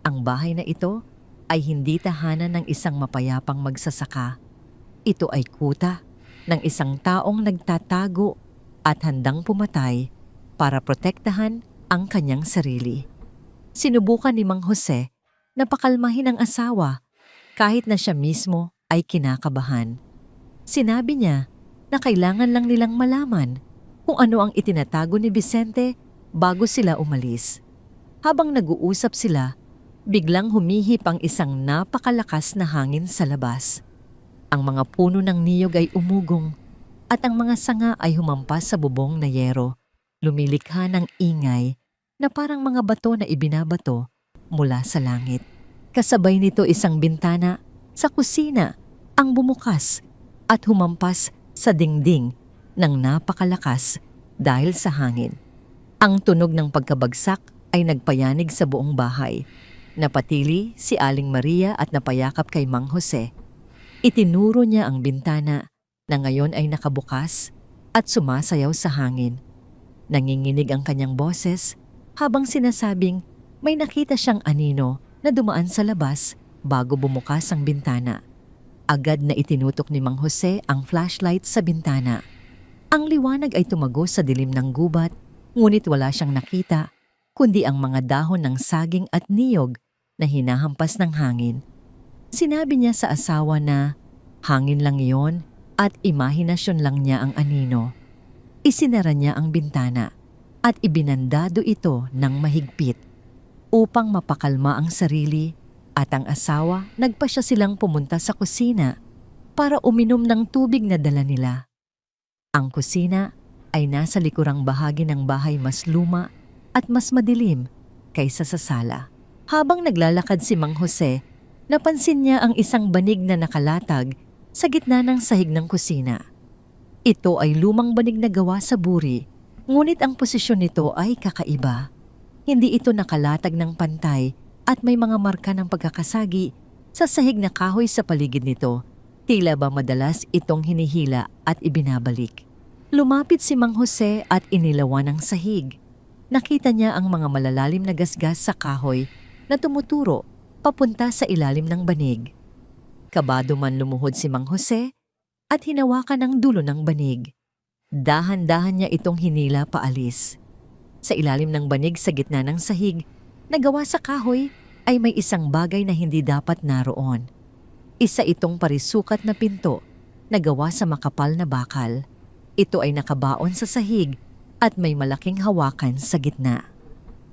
Ang bahay na ito ay hindi tahanan ng isang mapayapang magsasaka. Ito ay kuta ng isang taong nagtatago at handang pumatay para protektahan ang kanyang sarili. Sinubukan ni Mang Jose na pakalmahin ang asawa kahit na siya mismo ay kinakabahan. Sinabi niya na kailangan lang nilang malaman kung ano ang itinatago ni Vicente bago sila umalis. Habang nag-uusap sila, biglang humihip ang isang napakalakas na hangin sa labas. Ang mga puno ng niyog ay umugong at ang mga sanga ay humampas sa bubong na yero. Lumilikha ng ingay na parang mga bato na ibinabato mula sa langit. Kasabay nito isang bintana sa kusina ang bumukas at humampas sa dingding ng napakalakas dahil sa hangin. Ang tunog ng pagkabagsak ay nagpayanig sa buong bahay. Napatili si Aling Maria at napayakap kay Mang Jose. Itinuro niya ang bintana na ngayon ay nakabukas at sumasayaw sa hangin. Nanginginig ang kanyang boses habang sinasabing may nakita siyang anino na dumaan sa labas bago bumukas ang bintana. Agad na itinutok ni Mang Jose ang flashlight sa bintana. Ang liwanag ay tumago sa dilim ng gubat, ngunit wala siyang nakita kundi ang mga dahon ng saging at niyog na hinahampas ng hangin. Sinabi niya sa asawa na hangin lang iyon at imahinasyon lang niya ang anino. Isinara niya ang bintana at ibinandado ito ng mahigpit upang mapakalma ang sarili at ang asawa. Nagpasya silang pumunta sa kusina para uminom ng tubig na dala nila. Ang kusina ay nasa likurang bahagi ng bahay, mas luma at mas madilim kaysa sa sala. Habang naglalakad si Mang Jose, napansin niya ang isang banig na nakalatag sa gitna ng sahig ng kusina. Ito ay lumang banig na gawa sa buri, ngunit ang posisyon nito ay kakaiba. Hindi ito nakalatag ng pantay at may mga marka ng pagkakasagi sa sahig na kahoy sa paligid nito. Tila ba madalas itong hinihila at ibinabalik. Lumapit si Mang Jose at inilawan ang sahig. Nakita niya ang mga malalalim na gasgas sa kahoy na tumuturo papunta sa ilalim ng banig. Kabado man lumuhod si Mang Jose at hinawakan ang dulo ng banig. Dahan-dahan niya itong hinila paalis. Sa ilalim ng banig sa gitna ng sahig na gawa sa kahoy ay may isang bagay na hindi dapat naroon. Isa itong parisukat na pinto na gawa sa makapal na bakal. Ito ay nakabaon sa sahig at may malaking hawakan sa gitna.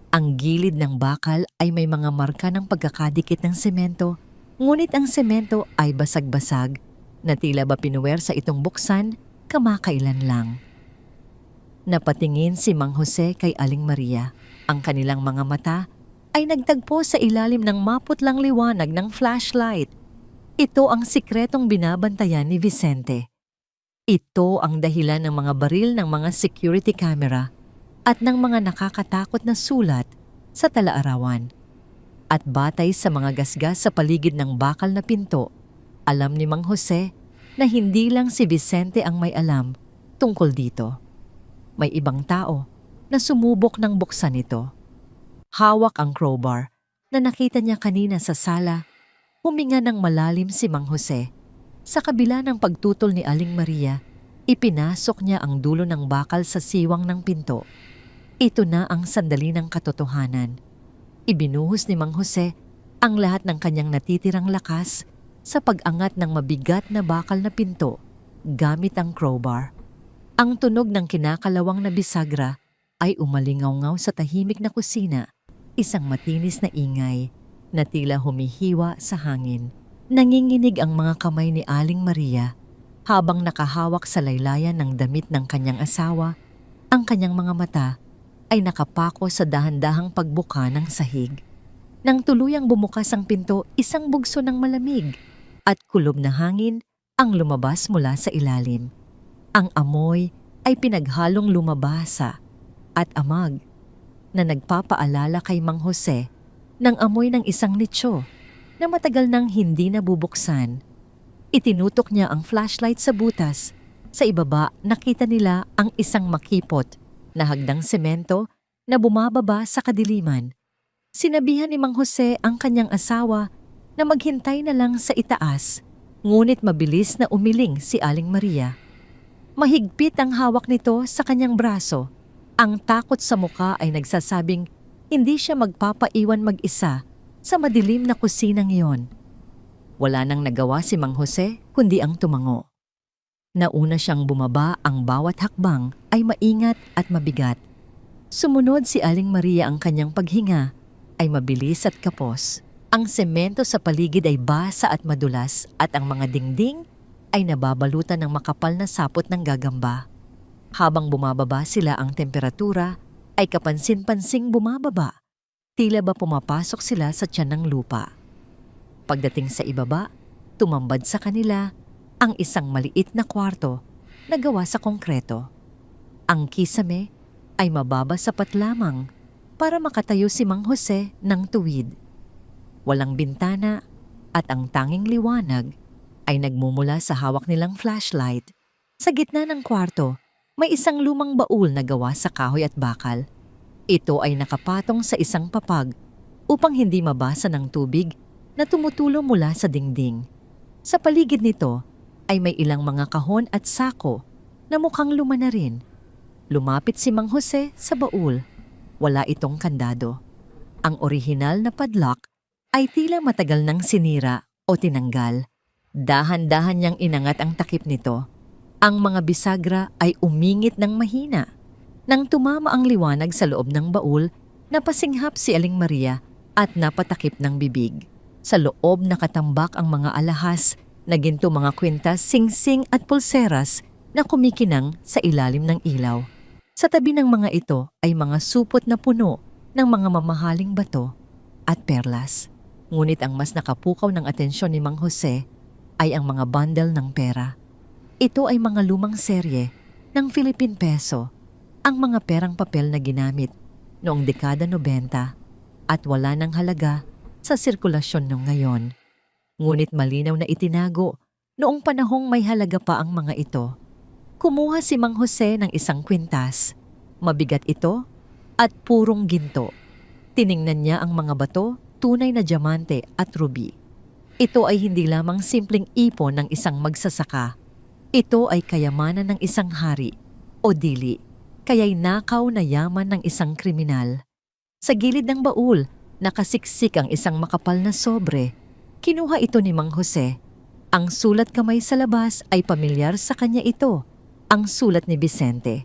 Ang gilid ng bakal ay may mga marka ng pagkakadikit ng semento, ngunit ang semento ay basag-basag na tila ba pinuwersa itong buksan kamakailan lang. Napatingin si Mang Jose kay Aling Maria. Ang kanilang mga mata ay nagtagpo sa ilalim ng maputlang liwanag ng flashlight. Ito ang sikretong binabantayan ni Vicente. Ito ang dahilan ng mga baril ng mga security camera at ng mga nakakatakot na sulat sa tala-arawan. At batay sa mga gasgas sa paligid ng bakal na pinto, alam ni Mang Jose na hindi lang si Vicente ang may alam tungkol dito. May ibang tao na sumubok ng buksan ito. Hawak ang crowbar na nakita niya kanina sa sala. Huminga ng malalim si Mang Jose. Sa kabila ng pagtutol ni Aling Maria, ipinasok niya ang dulo ng bakal sa siwang ng pinto. Ito na ang sandali ng katotohanan. Ibinuhos ni Mang Jose ang lahat ng kanyang natitirang lakas sa pag-angat ng mabigat na bakal na pinto gamit ang crowbar. Ang tunog ng kinakalawang na bisagra ay umalingaw-ngaw sa tahimik na kusina, isang matinis na ingay na tila humihiwa sa hangin. Nanginginig ang mga kamay ni Aling Maria habang nakahawak sa laylayan ng damit ng kanyang asawa. Ang kanyang mga mata ay nakapako sa dahan-dahang pagbuka ng sahig. Nang tuluyang bumukas ang pinto, isang bugso ng malamig at kulob na hangin ang lumabas mula sa ilalim. Ang amoy ay pinaghalong lumabasa at amag na nagpapaalala kay Mang Jose ng amoy ng isang nicho na matagal nang hindi nabubuksan. Itinutok niya ang flashlight sa butas. Sa ibaba, nakita nila ang isang makipot na hagdang semento na bumababa sa kadiliman. Sinabihan ni Mang Jose ang kanyang asawa na maghintay na lang sa itaas, ngunit mabilis na umiling si Aling Maria. Mahigpit ang hawak nito sa kanyang braso. Ang takot sa muka ay nagsasabing hindi siya magpapaiwan mag-isa sa madilim na kusinang iyon. Wala nang nagawa si Mang Jose kundi ang tumango. Nauna siyang bumaba, ang bawat hakbang ay maingat at mabigat. Sumunod si Aling Maria, ang kanyang paghinga ay mabilis at kapos. Ang semento sa paligid ay basa at madulas at ang mga dingding ay nababalutan ng makapal na sapot ng gagamba. Habang bumababa sila, ang temperatura ay kapansin-pansing bumababa. Tila ba pumapasok sila sa tiyan ng lupa. Pagdating sa ibaba, tumambad sa kanila ang isang maliit na kwarto na gawa sa konkreto. Ang kisame ay mababa sapat lamang para makatayo si Mang Jose ng tuwid. Walang bintana at ang tanging liwanag ay nagmumula sa hawak nilang flashlight. Sa gitna ng kwarto, may isang lumang baul na gawa sa kahoy at bakal. Ito ay nakapatong sa isang papag upang hindi mabasa ng tubig na tumutulo mula sa dingding. Sa paligid nito ay may ilang mga kahon at sako na mukhang luma na rin. Lumapit si Mang Jose sa baul. Wala itong kandado. Ang orihinal na padlock ay tila matagal nang sinira o tinanggal. Dahan-dahan niyang inangat ang takip nito. Ang mga bisagra ay umingit ng mahina. Nang tumama ang liwanag sa loob ng baul, napasinghap si Aling Maria at napatakip ng bibig. Sa loob nakatambak ang mga alahas na ginto, mga kwintas, singsing at pulseras na kumikinang sa ilalim ng ilaw. Sa tabi ng mga ito ay mga supot na puno ng mga mamahaling bato at perlas. Ngunit ang mas nakapukaw ng atensyon ni Mang Jose ay ang mga bundle ng pera. Ito ay mga lumang serye ng Philippine peso, ang mga perang papel na ginamit noong dekada 90 at wala ng halaga sa sirkulasyon ng ngayon. Ngunit malinaw na itinago noong panahong may halaga pa ang mga ito. Kumuha si Mang Jose ng isang kwintas. Mabigat ito at purong ginto. Tiningnan niya ang mga bato, tunay na diamante at ruby. Ito ay hindi lamang simpleng ipon ng isang magsasaka. Ito ay kayamanan ng isang hari o dili, kaya'y nakaw na yaman ng isang kriminal. Sa gilid ng baul, nakasiksik ang isang makapal na sobre. Kinuha ito ni Mang Jose. Ang sulat kamay sa labas ay pamilyar sa kanya ito, ang sulat ni Vicente.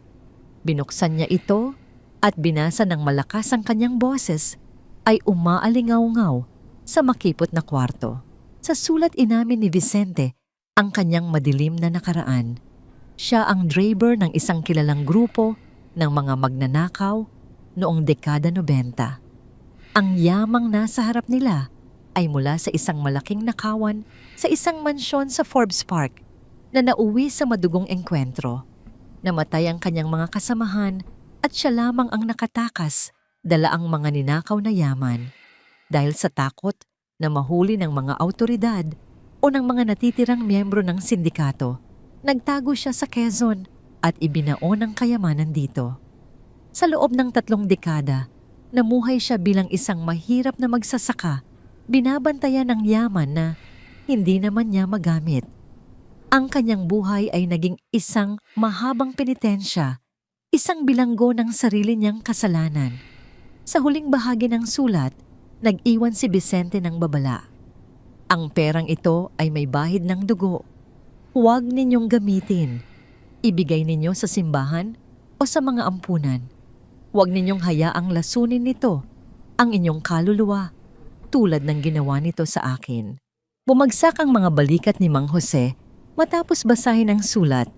Binuksan niya ito at binasa ng malakas ang kanyang boses ay umaalingaw-ngaw sa makipot na kwarto. Sa sulat inamin ni Vicente ang kanyang madilim na nakaraan. Siya ang driver ng isang kilalang grupo ng mga magnanakaw noong dekada 90. Ang yamang nasa harap nila ay mula sa isang malaking nakawan sa isang mansyon sa Forbes Park na nauwi sa madugong engkwentro. Namatay ang kanyang mga kasamahan at siya lamang ang nakatakas, dala ang mga ninakaw na yaman. Dahil sa takot na mahuli ng mga awtoridad o ng mga natitirang miyembro ng sindikato, nagtago siya sa Quezon at ibinaon ang kayamanan dito. Sa loob ng 3 dekada, namuhay siya bilang isang mahirap na magsasaka, binabantayan ng yaman na hindi naman niya magamit. Ang kanyang buhay ay naging isang mahabang penitensya, isang bilanggo ng sarili niyang kasalanan. Sa huling bahagi ng sulat, nag-iwan si Vicente ng babala. Ang perang ito ay may bahid ng dugo. Huwag ninyong gamitin. Ibigay ninyo sa simbahan o sa mga ampunan. Huwag ninyong hayaang lasunin nito ang inyong kaluluwa tulad ng ginawa nito sa akin. Bumagsak ang mga balikat ni Mang Jose matapos basahin ang sulat.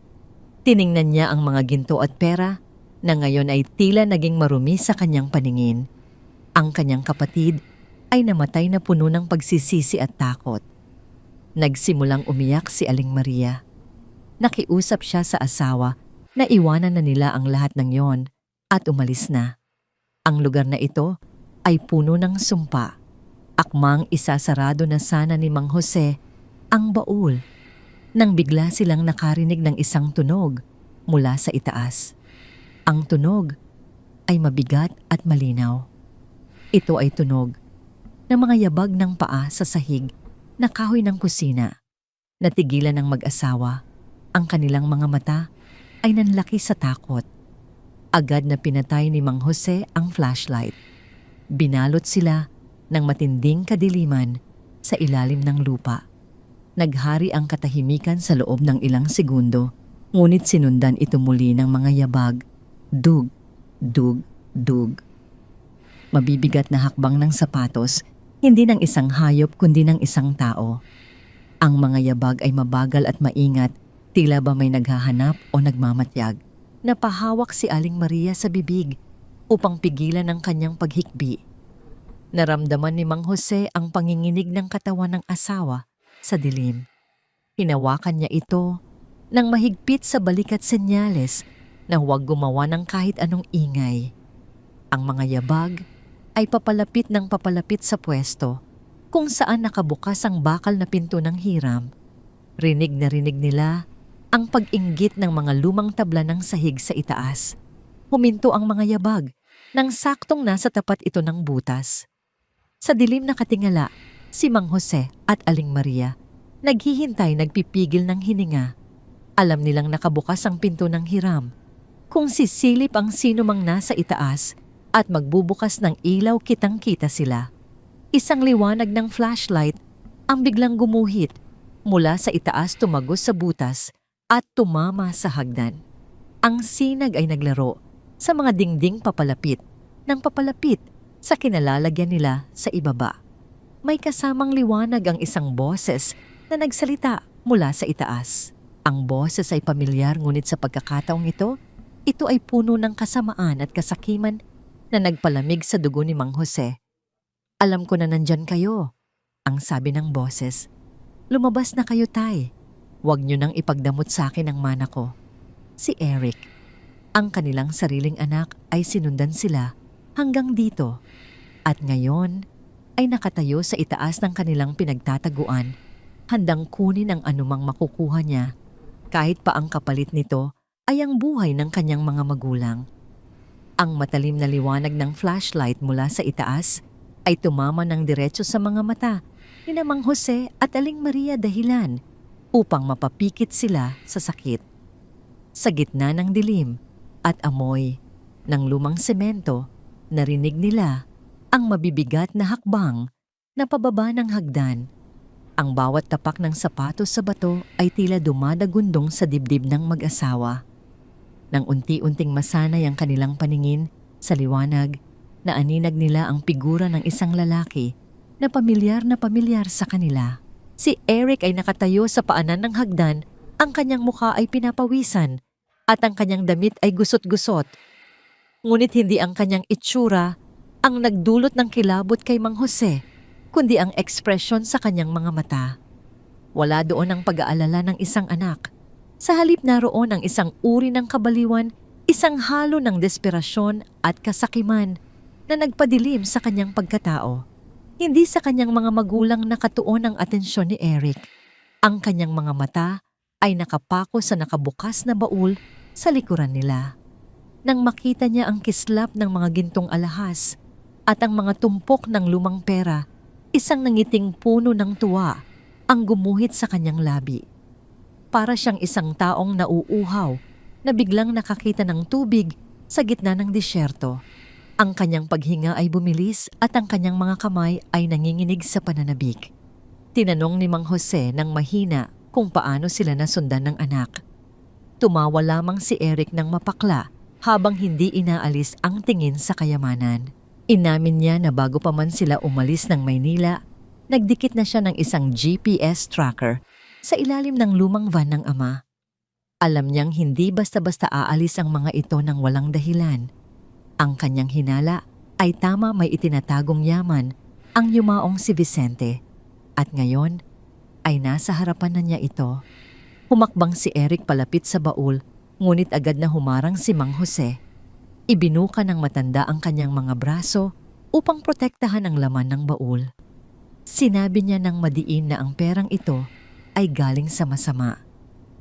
Tiningnan niya ang mga ginto at pera na ngayon ay tila naging marumi sa kanyang paningin. Ang kanyang kapatid ay namatay na puno ng pagsisisi at takot. Nagsimulang umiyak si Aling Maria. Nakiusap siya sa asawa na iwanan na nila ang lahat ng yon at umalis na. Ang lugar na ito ay puno ng sumpa. Akmang isasarado na sana ni Mang Jose ang baul nang bigla silang nakarinig ng isang tunog mula sa itaas. Ang tunog ay mabigat at malinaw. Ito ay tunog ng mga yabag ng paa sa sahig na kahoy ng kusina. Natigilan ng mag-asawa. Ang kanilang mga mata ay nanlaki sa takot. Agad na pinatay ni Mang Jose ang flashlight. Binalot sila ng matinding kadiliman sa ilalim ng lupa. Naghari ang katahimikan sa loob ng ilang segundo, ngunit sinundan ito muli ng mga yabag. Dug, dug, dug. Mabibigat na hakbang ng sapatos, hindi ng isang hayop kundi ng isang tao. Ang mga yabag ay mabagal at maingat, tila ba may naghahanap o nagmamatyag. Napahawak si Aling Maria sa bibig upang pigilan ang kanyang paghikbi. Naramdaman ni Mang Jose ang panginginig ng katawan ng asawa sa dilim. Hinawakan niya ito nang mahigpit sa balikat senyales na huwag gumawa ng kahit anong ingay. Ang mga yabag ay papalapit ng papalapit sa pwesto kung saan nakabukas ang bakal na pinto ng hiram. Rinig na rinig nila ang pag-inggit ng mga lumang tabla ng sahig sa itaas. Huminto ang mga yabag nang saktong nasa tapat ito ng butas. Sa dilim na katingala, si Mang Jose at Aling Maria naghihintay, nagpipigil ng hininga. Alam nilang nakabukas ang pinto ng hiram. Kung sisilip ang sino mang nasa itaas at magbubukas ng ilaw, kitang-kita sila. Isang liwanag ng flashlight ang biglang gumuhit mula sa itaas, tumagos sa butas at tumama sa hagdan. Ang sinag ay naglaro sa mga dingding papalapit ng papalapit sa kinalalagyan nila sa ibaba. May kasamang liwanag ang isang boses na nagsalita mula sa itaas. Ang boses ay pamilyar, ngunit sa pagkakataong ito ay puno ng kasamaan at kasakiman na nagpalamig sa dugo ni Mang Jose. "Alam ko na nandyan kayo," ang sabi ng boses. "Lumabas na kayo, tay. Huwag niyo nang ipagdamot sa akin ang mana ko." Si Eric, ang kanilang sariling anak, ay sinundan sila hanggang dito. At ngayon ay nakatayo sa itaas ng kanilang pinagtataguan, handang kunin ang anumang makukuha niya, kahit pa ang kapalit nito ay ang buhay ng kanyang mga magulang. Ang matalim na liwanag ng flashlight mula sa itaas ay tumama ng diretso sa mga mata ni Mang Jose at Aling Maria, dahilan upang mapapikit sila sa sakit. Sa gitna ng dilim at amoy ng lumang semento, narinig nila ang mabibigat na hakbang na pababa ng hagdan. Ang bawat tapak ng sapatos sa bato ay tila dumadagundong sa dibdib ng mag-asawa. Nang unti-unting masanay ang kanilang paningin sa liwanag, naaninag nila ang figura ng isang lalaki na pamilyar sa kanila. Si Eric ay nakatayo sa paanan ng hagdan, ang kanyang mukha ay pinapawisan at ang kanyang damit ay gusot-gusot. Ngunit hindi ang kanyang itsura ang nagdulot ng kilabot kay Mang Jose, kundi ang ekspresyon sa kanyang mga mata. Wala doon ang pag-aalala ng isang anak. Sa halip naroon ang isang uri ng kabaliwan, isang halo ng desperasyon at kasakiman na nagpadilim sa kanyang pagkatao. Hindi sa kanyang mga magulang nakatuon ang atensyon ni Eric. Ang kanyang mga mata ay nakapako sa nakabukas na baul sa likuran nila. Nang makita niya ang kislap ng mga gintong alahas at ang mga tumpok ng lumang pera, isang nangiting puno ng tuwa ang gumuhit sa kanyang labi. Para siyang isang taong nauuhaw na biglang nakakita ng tubig sa gitna ng disyerto. Ang kanyang paghinga ay bumilis at ang kanyang mga kamay ay nanginginig sa pananabik. Tinanong ni Mang Jose ng mahina kung paano sila nasundan ng anak. Tumawa lamang si Eric ng mapakla habang hindi inaalis ang tingin sa kayamanan. Inamin niya na bago pa man sila umalis ng Maynila, nagdikit na siya ng isang GPS tracker sa ilalim ng lumang van ng ama. Alam niyang hindi basta-basta aalis ang mga ito ng walang dahilan. Ang kanyang hinala ay tama, may itinatagong yaman ang yumaong si Vicente. At ngayon ay nasa harapan na niya ito. Humakbang si Eric palapit sa baul, ngunit agad na humarang si Mang Jose. Ibinuka ng matanda ang kanyang mga braso upang protektahan ang laman ng baul. Sinabi niya ng madiin na ang perang ito ay galing sa masama.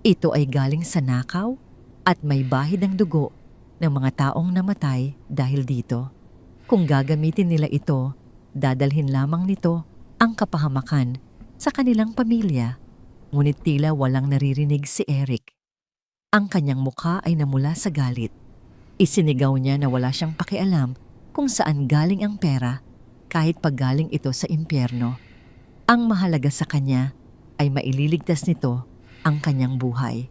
Ito ay galing sa nakaw at may bahid ng dugo ng mga taong namatay dahil dito. Kung gagamitin nila ito, dadalhin lamang nito ang kapahamakan sa kanilang pamilya. Ngunit tila walang naririnig si Eric. Ang kanyang mukha ay namula sa galit. Isinigaw niya na wala siyang pakialam kung saan galing ang pera kahit paggaling ito sa impyerno. Ang mahalaga sa kanya ay maililigtas nito ang kanyang buhay.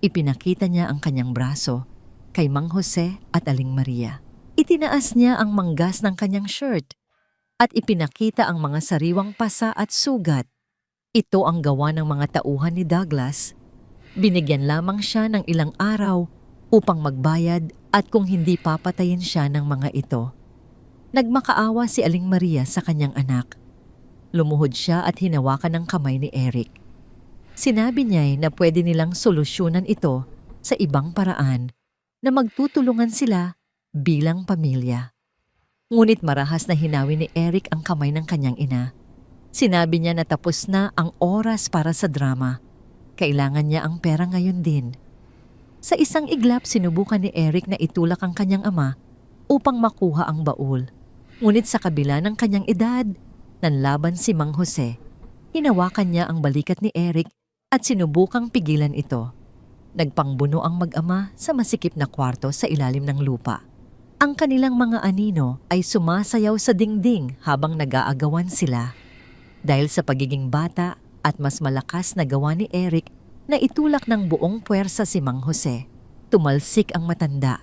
Ipinakita niya ang kanyang braso kay Mang Jose at Aling Maria. Itinaas niya ang manggas ng kanyang shirt at ipinakita ang mga sariwang pasa at sugat. Ito ang gawa ng mga tauhan ni Douglas. Binigyan lamang siya ng ilang araw upang magbayad at kung hindi papatayin siya ng mga ito. Nagmakaawa si Aling Maria sa kanyang anak. Lumuhod siya at hinawakan ang kamay ni Eric. Sinabi niya na pwede nilang solusyonan ito sa ibang paraan na magtutulungan sila bilang pamilya. Ngunit marahas na hinawi ni Eric ang kamay ng kanyang ina. Sinabi niya na tapos na ang oras para sa drama. Kailangan niya ang pera ngayon din. Sa isang iglap, sinubukan ni Eric na itulak ang kanyang ama upang makuha ang baul. Ngunit sa kabila ng kanyang edad, nanlaban si Mang Jose. Hinawakan niya ang balikat ni Eric at sinubukang pigilan ito. Nagpangbuno ang mag-ama sa masikip na kwarto sa ilalim ng lupa. Ang kanilang mga anino ay sumasayaw sa dingding habang nag-aagawan sila. Dahil sa pagiging bata at mas malakas na gawa ni Eric na itulak ng buong puwersa si Mang Jose, tumalsik ang matanda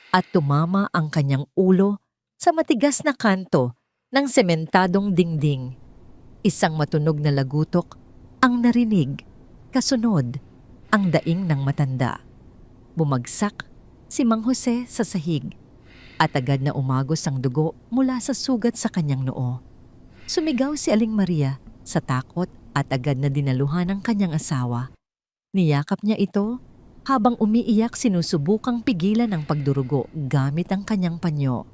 at tumama ang kanyang ulo sa matigas na kanto ng sementadong dingding. Isang matunog na lagutok ang narinig, kasunod ang daing ng matanda. Bumagsak si Mang Jose sa sahig at agad na umagos ang dugo mula sa sugat sa kanyang noo. Sumigaw si Aling Maria sa takot at agad na dinaluhan ng kanyang asawa. Niyakap niya ito habang umiiyak, sinusubukang pigilan ang pagdurugo gamit ang kanyang panyo.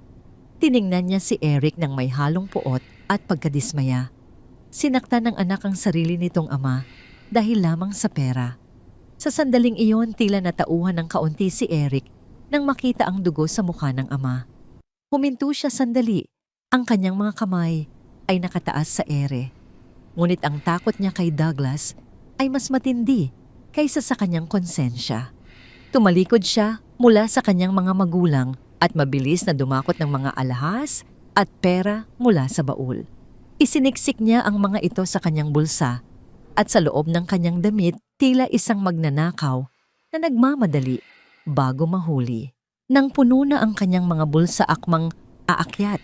Tiningnan niya si Eric ng may halong puot at pagkadismaya. Sinaktan ng anak ang sarili nitong ama dahil lamang sa pera. Sa sandaling iyon, tila natauhan ng kaunti si Eric nang makita ang dugo sa mukha ng ama. Huminto siya sandali. Ang kanyang mga kamay ay nakataas sa ere. Ngunit ang takot niya kay Douglas ay mas matindi kaysa sa kanyang konsensya. Tumalikod siya mula sa kanyang mga magulang at mabilis na dumakot ng mga alahas at pera mula sa baul. Isiniksik niya ang mga ito sa kanyang bulsa at sa loob ng kanyang damit, tila isang magnanakaw na nagmamadali bago mahuli. Nang puno na ang kanyang mga bulsa, akmang aakyat.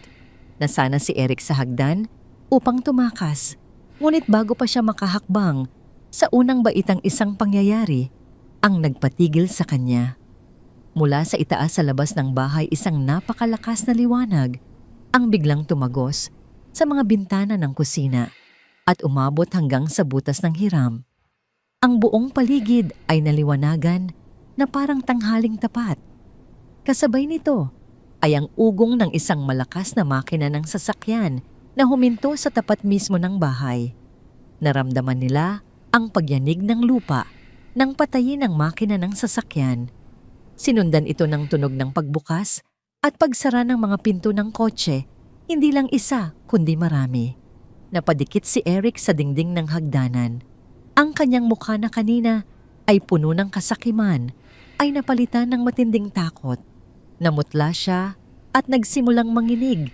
Nasana si Eric sa hagdan upang tumakas. Ngunit bago pa siya makahakbang, sa unang baitang isang pangyayari ang nagpatigil sa kanya. Mula sa itaas sa labas ng bahay, isang napakalakas na liwanag ang biglang tumagos sa mga bintana ng kusina at umabot hanggang sa butas ng hiram. Ang buong paligid ay naliwanagan na parang tanghaling tapat. Kasabay nito ay ang ugong ng isang malakas na makina ng sasakyan na huminto sa tapat mismo ng bahay. Naramdaman nila ang pagyanig ng lupa nang patayin ang makina ng sasakyan. Sinundan ito ng tunog ng pagbukas at pagsara ng mga pinto ng kotse, hindi lang isa kundi marami. Napadikit si Eric sa dingding ng hagdanan. Ang kanyang mukha na kanina ay puno ng kasakiman ay napalitan ng matinding takot. Namutla siya at nagsimulang manginig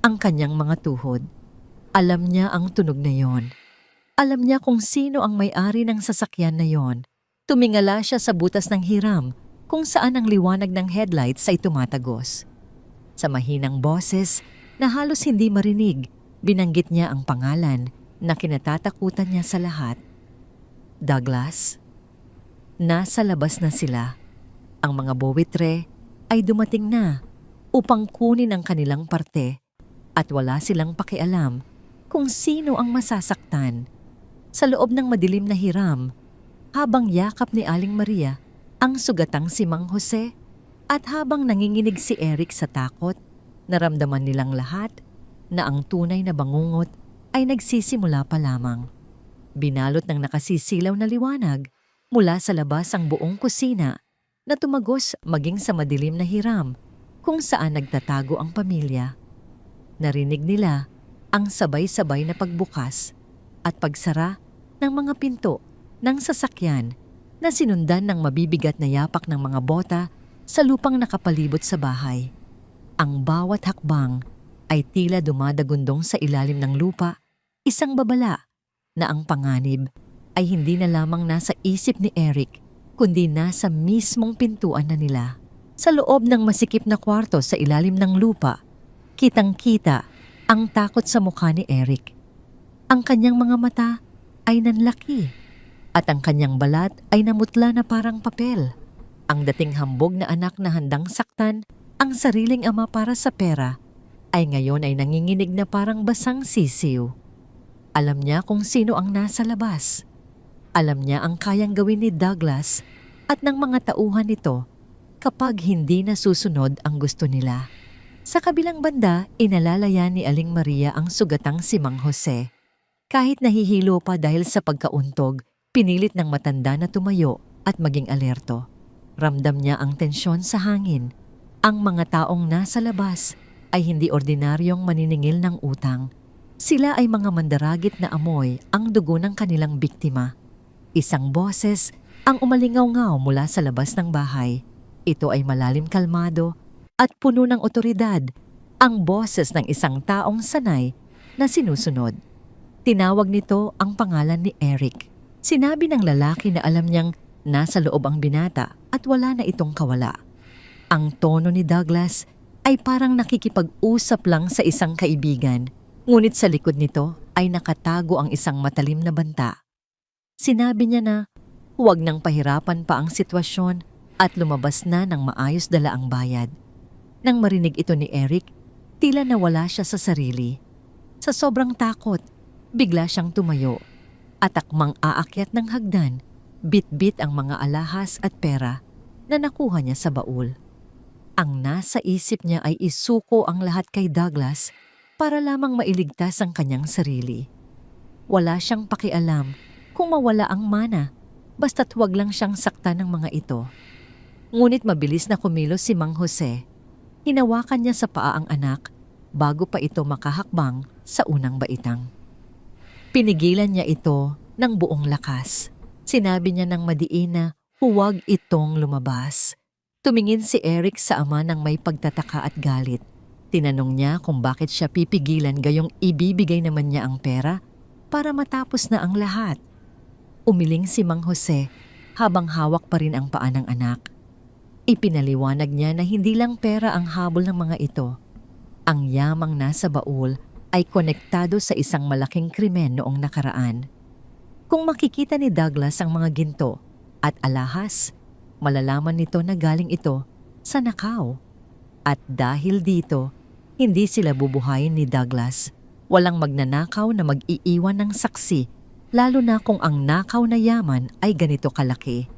ang kanyang mga tuhod. Alam niya ang tunog na yon. Alam niya kung sino ang may-ari ng sasakyan na yon. Tumingala siya sa butas ng hiram kung saan ang liwanag ng headlights ay tumatagos. Sa mahinang boses na halos hindi marinig, binanggit niya ang pangalan na kinatatakutan niya sa lahat. Douglas. Nasa labas na sila. Ang mga buwitre ay dumating na upang kunin ang kanilang parte at wala silang pakialam kung sino ang masasaktan. Sa loob ng madilim na hiram, habang yakap ni Aling Maria ang sugatang si Mang Jose at habang nanginginig si Eric sa takot, naramdaman nilang lahat na ang tunay na bangungot ay nagsisimula pa lamang. Binalot ng nakasisilaw na liwanag mula sa labas ang buong kusina na tumagos maging sa madilim na hiram kung saan nagtatago ang pamilya. Narinig nila ang sabay-sabay na pagbukas at pagsara ng mga pinto ng sasakyan na sinundan ng mabibigat na yapak ng mga bota sa lupang nakapalibot sa bahay. Ang bawat hakbang ay tila dumadagundong sa ilalim ng lupa, isang babala na ang panganib ay hindi na lamang nasa isip ni Eric kundi nasa mismong pintuan na nila. Sa loob ng masikip na kwarto sa ilalim ng lupa, kitang-kita ang takot sa mukha ni Eric. Ang kanyang mga mata ay nanlaki at ang kanyang balat ay namutla na parang papel. Ang dating hambog na anak na handang saktan ang sariling ama para sa pera ay ngayon ay nanginginig na parang basang sisiw. Alam niya kung sino ang nasa labas. Alam niya ang kayang gawin ni Douglas at ng mga tauhan nito kapag hindi nasusunod ang gusto nila. Sa kabilang banda, inalalaya ni Aling Maria ang sugatang si Mang Jose. Kahit nahihilo pa dahil sa pagkauntog, pinilit ng matanda na tumayo at maging alerto. Ramdam niya ang tensyon sa hangin. Ang mga taong nasa labas ay hindi ordinaryong maniningil ng utang. Sila ay mga mandaragit na amoy ang dugo ng kanilang biktima. Isang boses ang umalingaw-ngaw mula sa labas ng bahay. Ito ay malalim kalmado at puno ng otoridad, ang boses ng isang taong sanay na sinusunod. Tinawag nito ang pangalan ni Eric. Sinabi ng lalaki na alam niyang nasa loob ang binata at wala na itong kawala. Ang tono ni Douglas ay parang nakikipag-usap lang sa isang kaibigan, ngunit sa likod nito ay nakatago ang isang matalim na banta. Sinabi niya na huwag nang pahirapan pa ang sitwasyon at lumabas na ng maayos dala ang bayad. Nang marinig ito ni Eric, tila nawala siya sa sarili. Sa sobrang takot, bigla siyang tumayo at akmang aakyat ng hagdan, bit-bit ang mga alahas at pera na nakuha niya sa baul. Ang nasa isip niya ay isuko ang lahat kay Douglas para lamang mailigtas ang kanyang sarili. Wala siyang pakialam kung mawala ang mana, basta't huwag lang siyang saktan ng mga ito. Ngunit mabilis na kumilos si Mang Jose. Hinawakan niya sa paa ang anak bago pa ito makahakbang sa unang baitang. Pinigilan niya ito ng buong lakas. Sinabi niya ng madiin na huwag itong lumabas. Tumingin si Eric sa ama ng may pagtataka at galit. Tinanong niya kung bakit siya pipigilan gayong ibibigay naman niya ang pera para matapos na ang lahat. Umiling si Mang Jose habang hawak pa rin ang paa ng anak. Ipinaliwanag niya na hindi lang pera ang habol ng mga ito. Ang yamang nasa baul ay konektado sa isang malaking krimen noong nakaraan. Kung makikita ni Douglas ang mga ginto at alahas, malalaman nito na galing ito sa nakaw. At dahil dito, hindi sila bubuhayin ni Douglas. Walang magnanakaw na mag-iiwan ng saksi, lalo na kung ang nakaw na yaman ay ganito kalaki.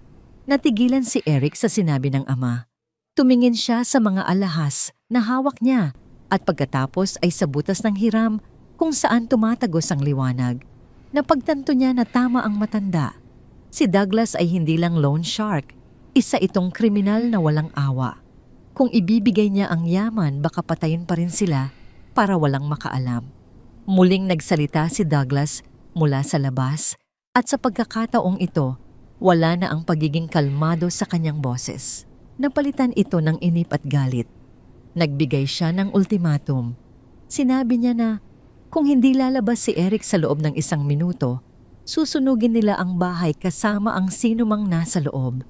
Natigilan si Eric sa sinabi ng ama. Tumingin siya sa mga alahas na hawak niya at pagkatapos ay sa butas ng hiram kung saan tumatagos ang liwanag. Napagtanto niya na tama ang matanda. Si Douglas ay hindi lang loan shark, isa itong kriminal na walang awa. Kung ibibigay niya ang yaman, baka patayin pa rin sila para walang makaalam. Muling nagsalita si Douglas mula sa labas at sa pagkakataong ito, wala na ang pagiging kalmado sa kanyang boses. Napalitan ito ng inip at galit. Nagbigay siya ng ultimatum. Sinabi niya na kung hindi lalabas si Eric sa loob ng 1 minuto, susunugin nila ang bahay kasama ang sinumang nasa loob.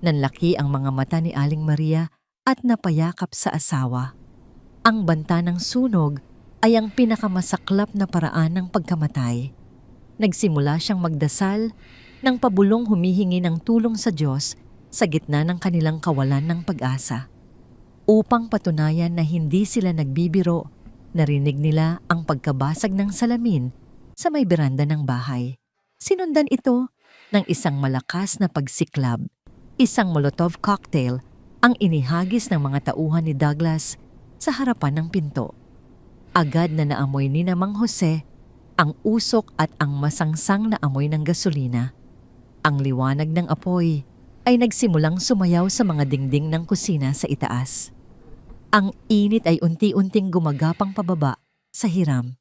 Nanlaki ang mga mata ni Aling Maria at napayakap sa asawa. Ang banta ng sunog ay ang pinakamasaklap na paraan ng pagkamatay. Nagsimula siyang magdasal nang pabulong humihingi ng tulong sa Diyos sa gitna ng kanilang kawalan ng pag-asa. Upang patunayan na hindi sila nagbibiro, narinig nila ang pagkabasag ng salamin sa may beranda ng bahay. Sinundan ito ng isang malakas na pagsiklab. Isang Molotov cocktail ang inihagis ng mga tauhan ni Douglas sa harapan ng pinto. Agad na naamoy ni Mang Jose ang usok at ang masangsang na amoy ng gasolina. Ang liwanag ng apoy ay nagsimulang sumayaw sa mga dingding ng kusina sa itaas. Ang init ay unti-unting gumagapang pababa sa hiram.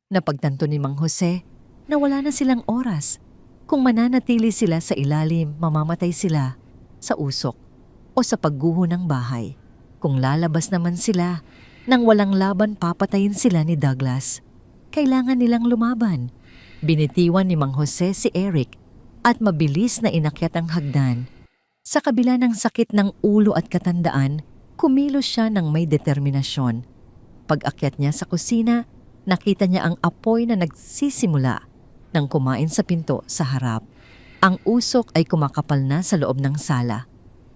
Napagtanto ni Mang Jose na wala na silang oras. Kung mananatili sila sa ilalim, mamamatay sila sa usok o sa pagguho ng bahay. Kung lalabas naman sila, nang walang laban papatayin sila ni Douglas. Kailangan nilang lumaban. Binitiwan ni Mang Jose si Eric at mabilis na inakyat ang hagdan. Sa kabila ng sakit ng ulo at katandaan, kumilos siya ng may determinasyon. Pag-akyat niya sa kusina, nakita niya ang apoy na nagsisimula nang kumain sa pinto sa harap. Ang usok ay kumakapal na sa loob ng sala.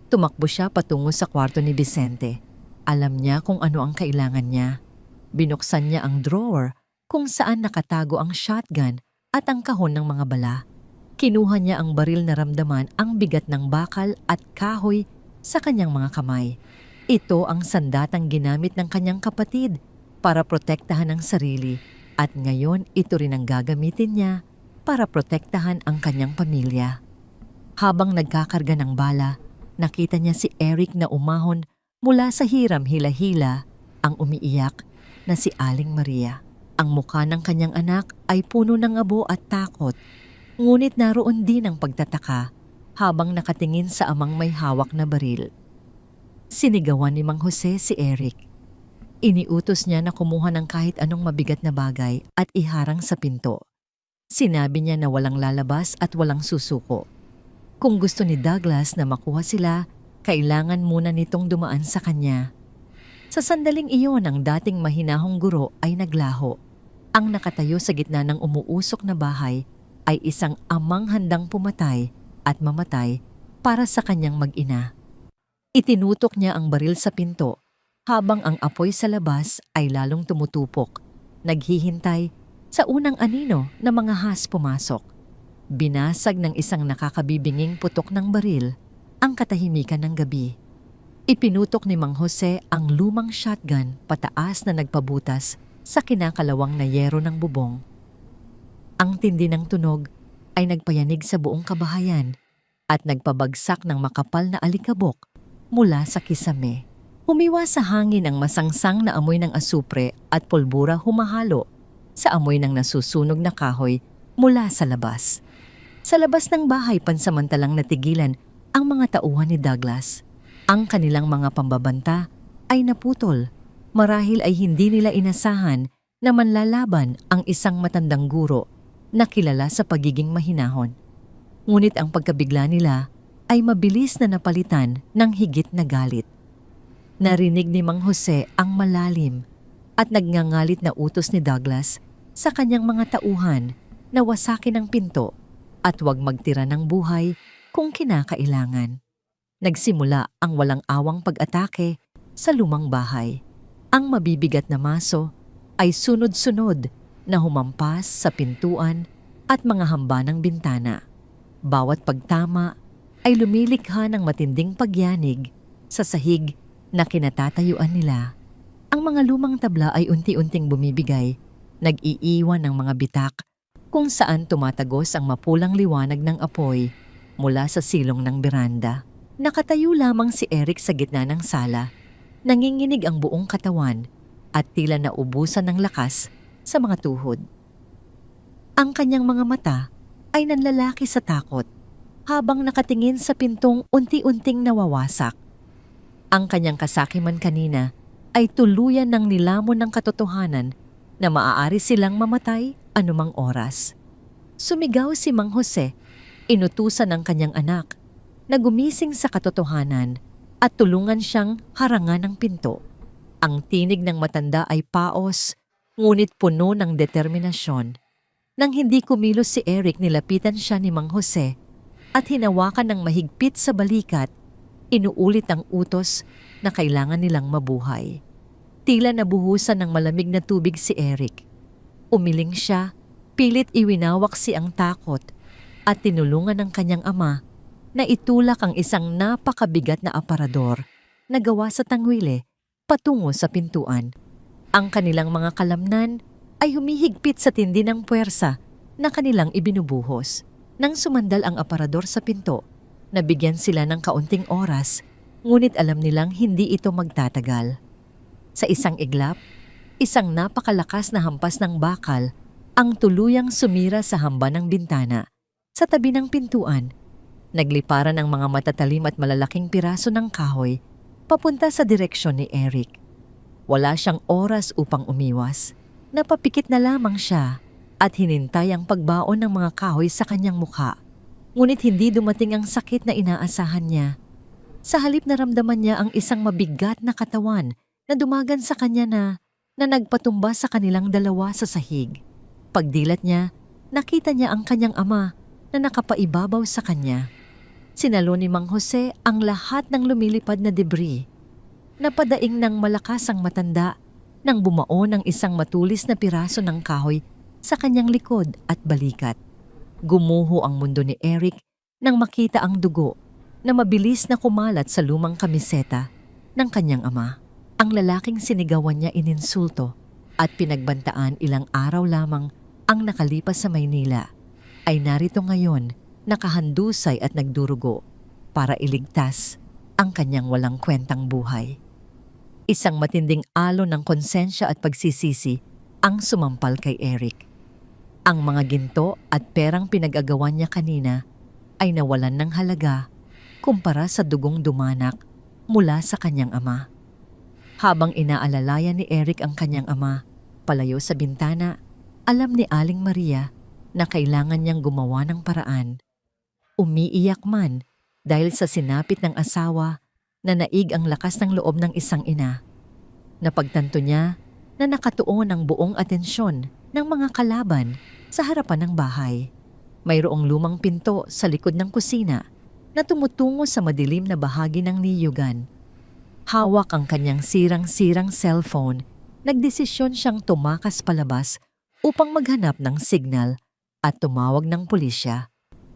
Tumakbo siya patungo sa kwarto ni Vicente. Alam niya kung ano ang kailangan niya. Binuksan niya ang drawer kung saan nakatago ang shotgun at ang kahon ng mga bala. Kinuha niya ang baril na ramdaman ang bigat ng bakal at kahoy sa kanyang mga kamay. Ito ang sandatang ginamit ng kanyang kapatid para protektahan ang sarili at ngayon ito rin ang gagamitin niya para protektahan ang kanyang pamilya. Habang nagkakarga ng bala, nakita niya si Eric na umahon mula sa hiram hila-hila ang umiiyak na si Aling Maria. Ang mukha ng kanyang anak ay puno ng abo at takot, ngunit naroon din ang pagtataka habang nakatingin sa amang may hawak na baril. Sinigawan ni Mang Jose si Eric. Iniutos niya na kumuha ng kahit anong mabigat na bagay at iharang sa pinto. Sinabi niya na walang lalabas at walang susuko. Kung gusto ni Douglas na makuha sila, kailangan muna nitong dumaan sa kanya. Sa sandaling iyon, ang dating mahinahong guro ay naglaho. Ang nakatayo sa gitna ng umuusok na bahay ay isang amang handang pumatay at mamatay para sa kanyang mag-ina. Itinutok niya ang baril sa pinto habang ang apoy sa labas ay lalong tumutupok, naghihintay sa unang anino na mga has pumasok. Binasag ng isang nakakabibinging putok ng baril ang katahimikan ng gabi. Ipinutok ni Mang Jose ang lumang shotgun pataas na nagpabutas sa kinakalawang na yero ng bubong. Ang tindi ng tunog ay nagpayanig sa buong kabahayan at nagpabagsak ng makapal na alikabok mula sa kisame. Humiwa sa hangin ang masangsang na amoy ng asupre at pulbura humahalo sa amoy ng nasusunog na kahoy mula sa labas. Sa labas ng bahay pansamantalang natigilan ang mga tauhan ni Douglas. Ang kanilang mga pambabanta ay naputol. Marahil ay hindi nila inasahan na manlalaban ang isang matandang guro na kilala sa pagiging mahinahon. Ngunit ang pagkabigla nila ay mabilis na napalitan ng higit na galit. Narinig ni Mang Jose ang malalim at nagngangalit na utos ni Douglas sa kanyang mga tauhan na wasakin ang pinto at huwag magtira ng buhay kung kinakailangan. Nagsimula ang walang awang pag-atake sa lumang bahay. Ang mabibigat na maso ay sunod-sunod na humampas sa pintuan at mga hamba ng bintana. Bawat pagtama ay lumilikha ng matinding pagyanig sa sahig na kinatatayuan nila. Ang mga lumang tabla ay unti-unting bumibigay, nag-iiwan ng mga bitak kung saan tumatagos ang mapulang liwanag ng apoy mula sa silong ng beranda. Nakatayo lamang si Eric sa gitna ng sala, nanginginig ang buong katawan at tila naubusan ng lakas sa mga tuhod. Ang kanyang mga mata ay nanlalaki sa takot habang nakatingin sa pintong unti-unting nawawasak. Ang kanyang kasakiman kanina ay tuluyan ng nilamon ng katotohanan na maaari silang mamatay anumang oras. Sumigaw si Mang Jose, inutusan ng kanyang anak na gumising sa katotohanan at tulungan siyang harangan ng pinto. Ang tinig ng matanda ay paos, ngunit puno ng determinasyon. Nang hindi kumilos si Eric, nilapitan siya ni Mang Jose at hinawakan ng mahigpit sa balikat. Inuulit ang utos na kailangan nilang mabuhay. Tila nabuhusan ng malamig na tubig si Eric. Umiling siya, pilit iwinawak ang takot at tinulungan ng kanyang ama na itulak ang isang napakabigat na aparador na gawa sa tangwile patungo sa pintuan. Ang kanilang mga kalamnan ay humihigpit sa tindi ng puwersa na kanilang ibinubuhos. Nang sumandal ang aparador sa pinto, Nabigyan sila ng kaunting oras, ngunit alam nilang hindi ito magtatagal. Sa isang iglap, isang napakalakas na hampas ng bakal ang tuluyang sumira sa hamba ng bintana. Sa tabi ng pintuan, nagliparan ang mga matatalim at malalaking piraso ng kahoy papunta sa direksyon ni Eric. Wala siyang oras upang umiwas. Napapikit na lamang siya at hinintay ang pagbaon ng mga kahoy sa kanyang mukha. Ngunit hindi dumating ang sakit na inaasahan niya. Sa halip naramdaman niya ang isang mabigat na katawan na dumagan sa kanya na nagpatumba sa kanilang dalawa sa sahig. Pagdilat niya, nakita niya ang kanyang ama na nakapaibabaw sa kanya. Sinalo ni Mang Jose ang lahat ng lumilipad na debris. Napadaing ng malakas ang matanda nang bumaon ang isang matulis na piraso ng kahoy sa kanyang likod at balikat. Gumuho ang mundo ni Eric nang makita ang dugo na mabilis na kumalat sa lumang kamiseta ng kanyang ama. Ang lalaking sinigawan niya ininsulto at pinagbantaan ilang araw lamang ang nakalipas sa Maynila ay narito ngayon nakahandusay at nagdurugo para iligtas ang kanyang walang kwentang buhay. Isang matinding alon ng konsensya at pagsisisi ang sumampal kay Eric. Ang mga ginto at perang pinag-agawan niya kanina ay nawalan ng halaga kumpara sa dugong dumanak mula sa kanyang ama. Habang inaalalayan ni Eric ang kanyang ama, palayo sa bintana, alam ni Aling Maria na kailangan niyang gumawa ng paraan. Umiiyak man dahil sa sinapit ng asawa na naig ang lakas ng loob ng isang ina. Napagtanto niya na nakatuon ang buong atensyon ng mga kalaban sa harapan ng bahay. Mayroong lumang pinto sa likod ng kusina na tumutungo sa madilim na bahagi ng niyugan. Hawak ang kanyang sirang-sirang cellphone, nagdesisyon siyang tumakas palabas upang maghanap ng signal at tumawag ng pulisya.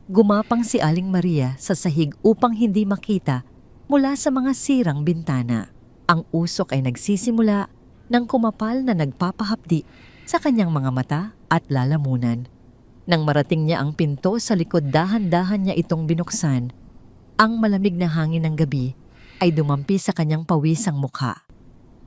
Gumapang si Aling Maria sa sahig upang hindi makita mula sa mga sirang bintana. Ang usok ay nagsisimula ng kumapal na nagpapahapdi sa kanyang mga mata at lalamunan. Nang marating niya ang pinto sa likod, dahan-dahan niya itong binuksan. Ang malamig na hangin ng gabi ay dumampi sa kanyang pawisang mukha.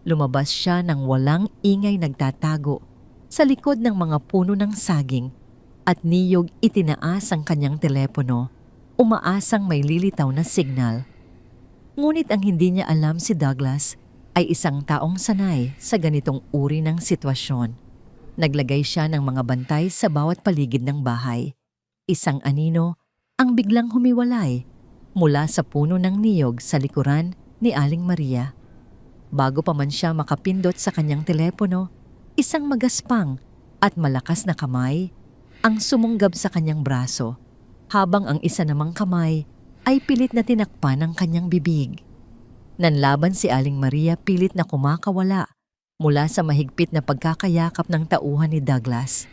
Lumabas siya ng walang ingay nagtatago sa likod ng mga puno ng saging at niyog itinaas ang kanyang telepono, umaasang may lilitaw na signal. Ngunit ang hindi niya alam si Douglas ay isang taong sanay sa ganitong uri ng sitwasyon. Naglagay siya ng mga bantay sa bawat paligid ng bahay. Isang anino ang biglang humiwalay mula sa puno ng niyog sa likuran ni Aling Maria. Bago pa man siya makapindot sa kanyang telepono, isang magaspang at malakas na kamay ang sumunggab sa kanyang braso, habang ang isa namang kamay ay pilit na tinakpan ang kanyang bibig. Nanlaban si Aling Maria pilit na kumakawala mula sa mahigpit na pagkakayakap ng tauhan ni Douglas.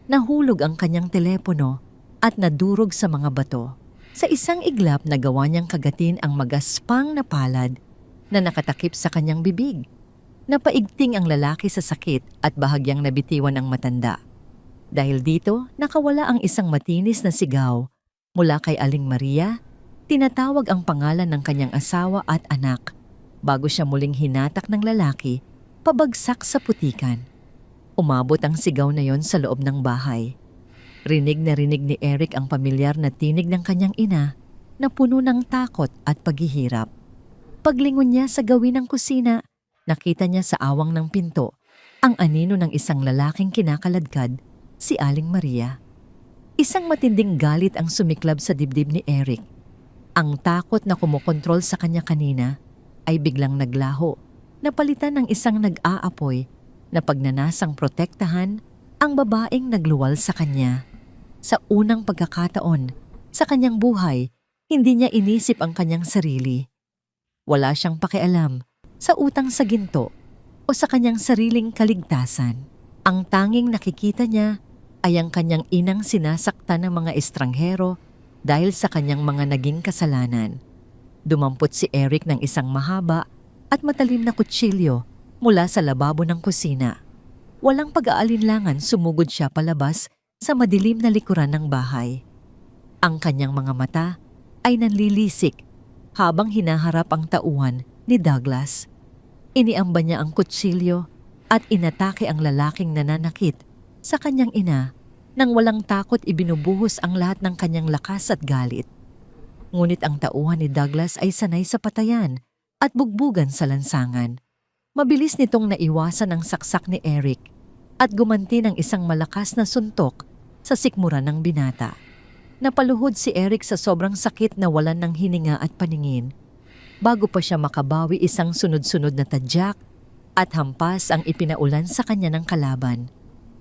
Nahulog ang kanyang telepono at nadurog sa mga bato. Sa isang iglap, nagawa niyang kagatin ang magaspang na palad na nakatakip sa kanyang bibig. Napaigting ang lalaki sa sakit at bahagyang nabitiwan ang matanda. Dahil dito, nakawala ang isang matinis na sigaw mula kay Aling Maria. Tinatawag ang pangalan ng kanyang asawa at anak bago siya muling hinatak ng lalaki pabagsak sa putikan. Umabot ang sigaw na yon sa loob ng bahay. Rinig na rinig ni Eric ang pamilyar na tinig ng kanyang ina na puno ng takot at paghihirap. Paglingon niya sa gawin ng kusina, nakita niya sa awang ng pinto ang anino ng isang lalaking kinakaladkad, si Aling Maria. Isang matinding galit ang sumiklab sa dibdib ni Eric. Ang takot na kumokontrol sa kanya kanina ay biglang naglaho, napalitan ng isang nag-aapoy na pagnanasang protektahan ang babaeng nagluwal sa kanya. Sa unang pagkakataon sa kanyang buhay, hindi niya inisip ang kanyang sarili. Wala siyang pakialam sa utang sa ginto o sa kanyang sariling kaligtasan. Ang tanging nakikita niya ay ang kanyang inang sinasaktan ng mga estranghero dahil sa kanyang mga naging kasalanan. Dumampot si Eric ng isang mahaba at matalim na kutsilyo mula sa lababo ng kusina. Walang pag-aalinlangan, sumugod siya palabas sa madilim na likuran ng bahay. Ang kanyang mga mata ay nanlilisik habang hinaharap ang tauhan ni Douglas. Iniamba niya ang kutsilyo at inatake ang lalaking nananakit sa kanyang ina nang walang takot ibinubuhos ang lahat ng kanyang lakas at galit. Ngunit ang tauhan ni Douglas ay sanay sa patayan at bugbugan sa lansangan. Mabilis nitong naiwasan ang saksak ni Eric at gumanti ng isang malakas na suntok sa sikmura ng binata. Napaluhod si Eric sa sobrang sakit na walan ng hininga at paningin. Bago pa siya makabawi, isang sunod-sunod na tadyak at hampas ang ipinaulan sa kanya ng kalaban.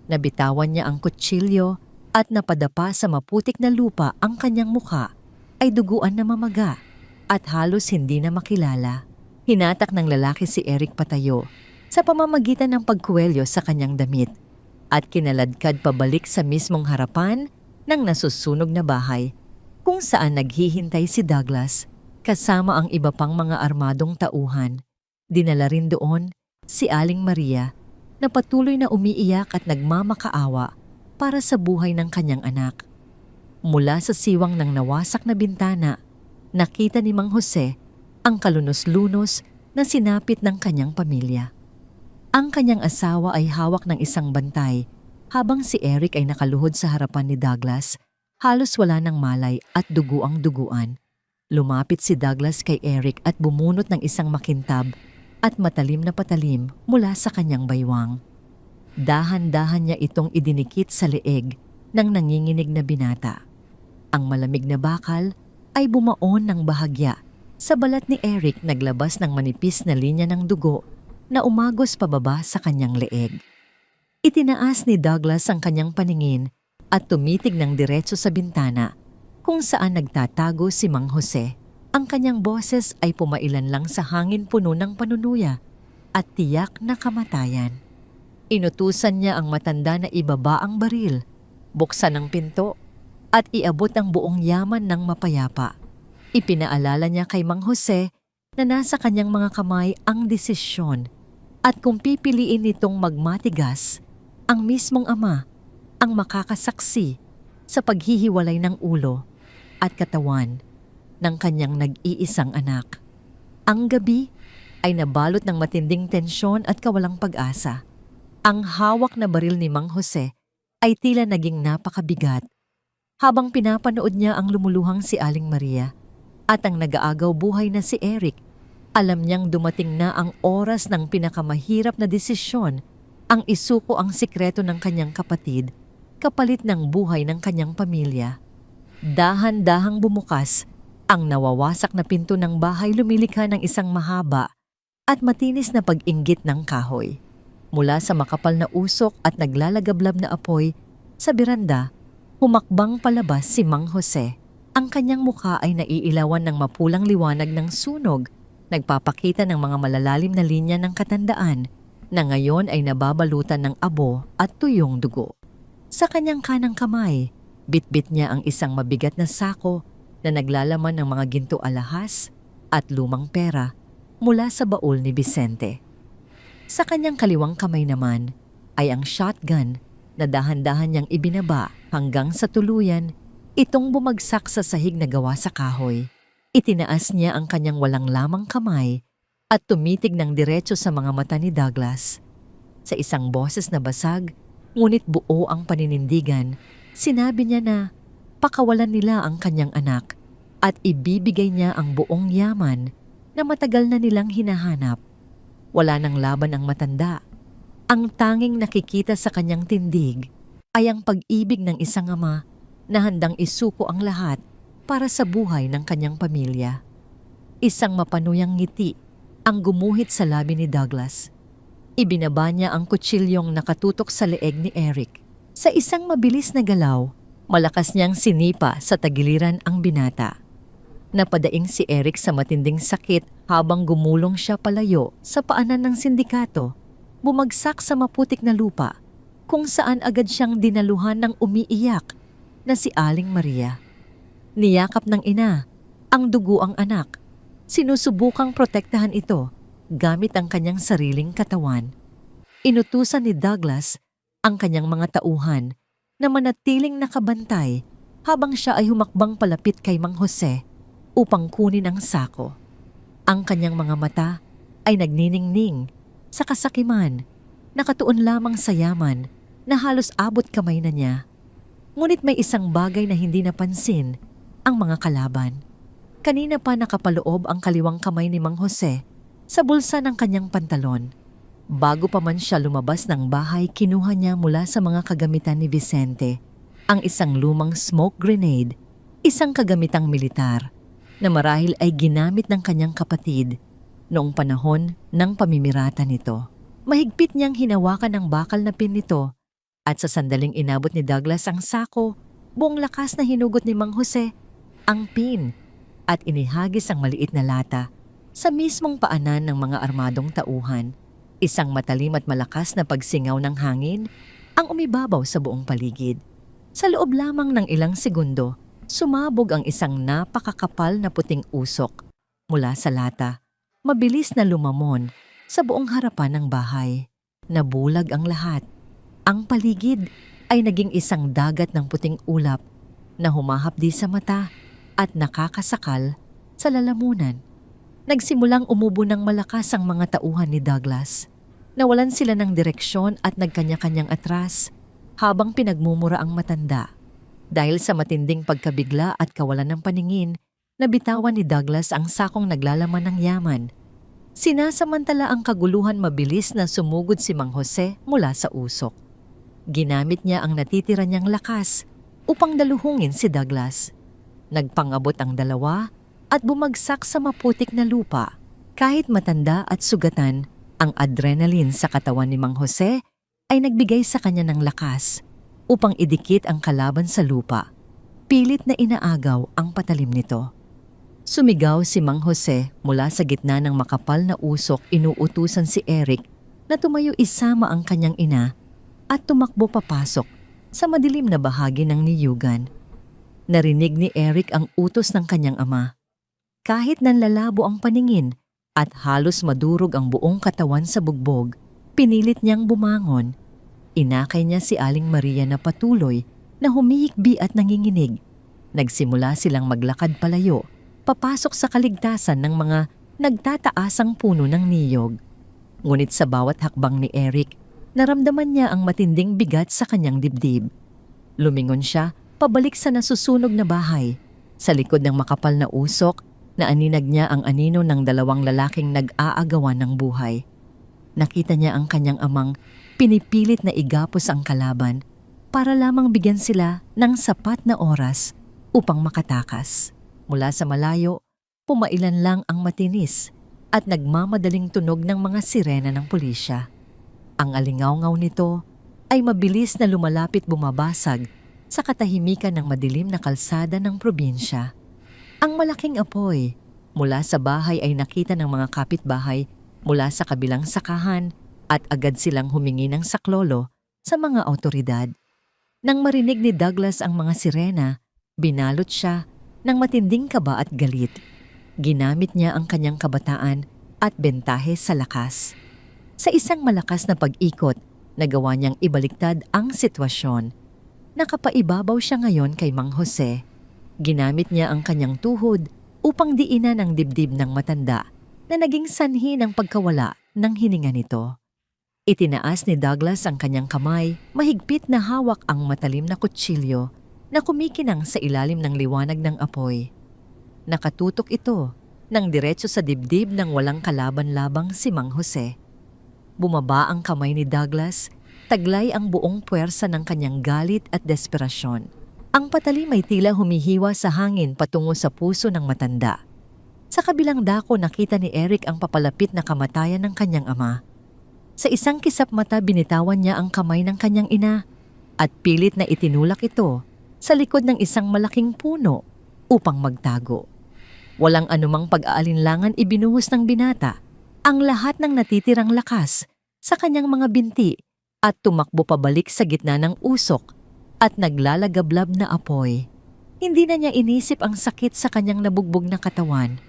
Nabitawan niya ang kutsilyo at napadapa sa maputik na lupa. Ang kanyang mukha ay duguan na mamaga at halos hindi na makilala. Hinatak ng lalaki si Eric patayo sa pamamagitan ng pagkuwelyo sa kanyang damit at kinaladkad pabalik sa mismong harapan ng nasusunog na bahay kung saan naghihintay si Douglas kasama ang iba pang mga armadong tauhan. Dinala rin doon si Aling Maria na patuloy na umiiyak at nagmamakaawa para sa buhay ng kanyang anak. Mula sa siwang ng nawasak na bintana, nakita ni Mang Jose ang kalunos-lunos na sinapit ng kanyang pamilya. Ang kanyang asawa ay hawak ng isang bantay habang si Eric ay nakaluhod sa harapan ni Douglas. Halos wala ng malay at dugo ang duguan. Lumapit si Douglas kay Eric at bumunot ng isang makintab at matalim na patalim mula sa kanyang baywang. Dahan-dahan niya itong idinikit sa leeg ng nanginginig na binata. Ang malamig na bakal ay bumaon ng bahagya sa balat ni Eric, naglabas ng manipis na linya ng dugo na umagos pababa sa kanyang leeg. Itinaas ni Douglas ang kanyang paningin at tumitig ng diretso sa bintana kung saan nagtatago si Mang Jose. Ang kanyang boses ay pumailan lang sa hangin puno ng panunuya at tiyak na kamatayan. Inutusan niya ang matanda na ibaba ang baril, buksan ang pinto at iabot ang buong yaman ng mapayapa. Ipinaalala niya kay Mang Jose na nasa kanyang mga kamay ang desisyon at kung pipiliin nitong magmatigas, ang mismong ama ang makakasaksi sa paghihiwalay ng ulo at katawan ng kanyang nag-iisang anak. Ang gabi ay nabalot ng matinding tensyon at kawalang pag-asa. Ang hawak na baril ni Mang Jose ay tila naging napakabigat habang pinapanood niya ang lumuluhang si Aling Maria at ang nag-aagaw buhay na si Eric. Alam niyang dumating na ang oras ng pinakamahirap na desisyon, ang isuko ang sikreto ng kanyang kapatid kapalit ng buhay ng kanyang pamilya. Dahan-dahang bumukas ang nawawasak na pinto ng bahay, lumilikha ng isang mahaba at matinis na pag-inggit ng kahoy. Mula sa makapal na usok at naglalagablab na apoy sa beranda, humakbang palabas si Mang Jose. Ang kanyang mukha ay naiilawan ng mapulang liwanag ng sunog, nagpapakita ng mga malalalim na linya ng katandaan na ngayon ay nababalutan ng abo at tuyong dugo. Sa kanyang kanang kamay, bitbit niya ang isang mabigat na sako na naglalaman ng mga ginto alahas at lumang pera mula sa baul ni Vicente. Sa kanyang kaliwang kamay naman ay ang shotgun na dahan-dahan niyang ibinaba hanggang sa tuluyan itong bumagsak sa sahig na gawa sa kahoy. Itinaas niya ang kanyang walang lamang kamay at tumitig ng diretso sa mga mata ni Douglas. Sa isang boses na basag, ngunit buo ang paninindigan, sinabi niya na pakawalan nila ang kanyang anak at ibibigay niya ang buong yaman na matagal na nilang hinahanap. Wala nang laban ang matanda. Ang tanging nakikita sa kanyang tindig ay ang pag-ibig ng isang ama na handang isuko ang lahat para sa buhay ng kanyang pamilya. Isang mapanuyang ngiti ang gumuhit sa labi ni Douglas. Ibinaba niya ang kutsilyong nakatutok sa leeg ni Eric. Sa isang mabilis na galaw, malakas niyang sinipa sa tagiliran ang binata. Napadaing si Eric sa matinding sakit habang gumulong siya palayo sa paanan ng sindikato. Bumagsak sa maputik na lupa kung saan agad siyang dinaluhan ng umiiyak na si Aling Maria. Niyakap ng ina ang dugo ang anak. Sinusubukang protektahan ito gamit ang kanyang sariling katawan. Inutusan ni Douglas ang kanyang mga tauhan na manatiling nakabantay habang siya ay humakbang palapit kay Mang Jose upang kunin ang sako. Ang kanyang mga mata ay nagniningning sa kasakiman, nakatuon lamang sa yaman na halos abot kamay na niya. Ngunit may isang bagay na hindi napansin ang mga kalaban. Kanina pa nakapaloob ang kaliwang kamay ni Mang Jose sa bulsa ng kanyang pantalon. Bago pa man siya lumabas ng bahay, kinuha niya mula sa mga kagamitan ni Vicente ang isang lumang smoke grenade, isang kagamitang militar na marahil ay ginamit ng kanyang kapatid noong panahon ng pamimirata nito. Mahigpit niyang hinawakan ang bakal na pin nito at sa sandaling inabot ni Douglas ang sako, buong lakas na hinugot ni Mang Jose ang pin at inihagis ang maliit na lata sa mismong paanan ng mga armadong tauhan. Isang matalim at malakas na pagsingaw ng hangin ang umibabaw sa buong paligid. Sa loob lamang ng ilang segundo, sumabog ang isang napakakapal na puting usok mula sa lata. Mabilis na lumamon sa buong harapan ng bahay. Nabulag ang lahat. Ang paligid ay naging isang dagat ng puting ulap na humahapdi sa mata at nakakasakal sa lalamunan. Nagsimulang umubo ng malakas ang mga tauhan ni Douglas. Nawalan sila ng direksyon at nagkanya-kanyang atras habang pinagmumura ang matanda. Dahil sa matinding pagkabigla at kawalan ng paningin, nabitawan ni Douglas ang sakong naglalaman ng yaman. Sinasamantala ang kaguluhan, mabilis na sumugod si Mang Jose mula sa usok. Ginamit niya ang natitira niyang lakas upang daluhungin si Douglas. Nagpangabot ang dalawa at bumagsak sa maputik na lupa. Kahit matanda at sugatan, ang adrenaline sa katawan ni Mang Jose ay nagbigay sa kanya ng lakas upang idikit ang kalaban sa lupa. Pilit na inaagaw ang patalim nito. Sumigaw si Mang Jose mula sa gitna ng makapal na usok. Inuutusan si Eric na tumayo isama ang kanyang ina at tumakbo papasok sa madilim na bahagi ng niyugan. Narinig ni Eric ang utos ng kanyang ama. Kahit nanlalabo ang paningin at halos madurog ang buong katawan sa bugbog, pinilit niyang bumangon. Inakay niya si Aling Maria na patuloy na humihikbi at nanginginig. Nagsimula silang maglakad palayo, papasok sa kaligtasan ng mga nagtataasang puno ng niyog. Ngunit sa bawat hakbang ni Eric, naramdaman niya ang matinding bigat sa kanyang dibdib. Lumingon siya pabalik sa nasusunog na bahay. Sa likod ng makapal na usok, naaninag niya ang anino ng dalawang lalaking nag-aagawan ng buhay. Nakita niya ang kanyang amang pinipilit na igapos ang kalaban para lamang bigyan sila ng sapat na oras upang makatakas. Mula sa malayo, pumailan lang ang matinis at nagmamadaling tunog ng mga sirena ng pulisya. Ang alingaw-ngaw nito ay mabilis na lumalapit, bumabasag sa katahimikan ng madilim na kalsada ng probinsya. Ang malaking apoy mula sa bahay ay nakita ng mga kapitbahay mula sa kabilang sakahan at agad silang humingi ng saklolo sa mga awtoridad. Nang marinig ni Douglas ang mga sirena, binalot siya ng matinding kaba at galit. Ginamit niya ang kanyang kabataan at bentahe sa lakas. Sa isang malakas na pag-ikot, nagawa niyang ibaliktad ang sitwasyon. Nakapaibabaw siya ngayon kay Mang Jose. Ginamit niya ang kanyang tuhod upang diinan ang dibdib ng matanda na naging sanhi ng pagkawala ng hininga nito. Itinaas ni Douglas ang kanyang kamay, mahigpit na hawak ang matalim na kutsilyo na kumikinang sa ilalim ng liwanag ng apoy. Nakatutok ito ng diretso sa dibdib ng walang kalaban-labang si Mang Jose. Bumaba ang kamay ni Douglas, taglay ang buong puwersa ng kanyang galit at desperasyon. Ang patalim ay tila humihiwa sa hangin patungo sa puso ng matanda. Sa kabilang dako, nakita ni Eric ang papalapit na kamatayan ng kanyang ama. Sa isang kisap mata, binitawan niya ang kamay ng kanyang ina at pilit na itinulak ito sa likod ng isang malaking puno upang magtago. Walang anumang pag-aalinlangan, ibinuhos ng binata ang lahat ng natitirang lakas sa kanyang mga binti at tumakbo pabalik sa gitna ng usok at naglalagablab na apoy. Hindi na niya inisip ang sakit sa kanyang nabugbog na katawan.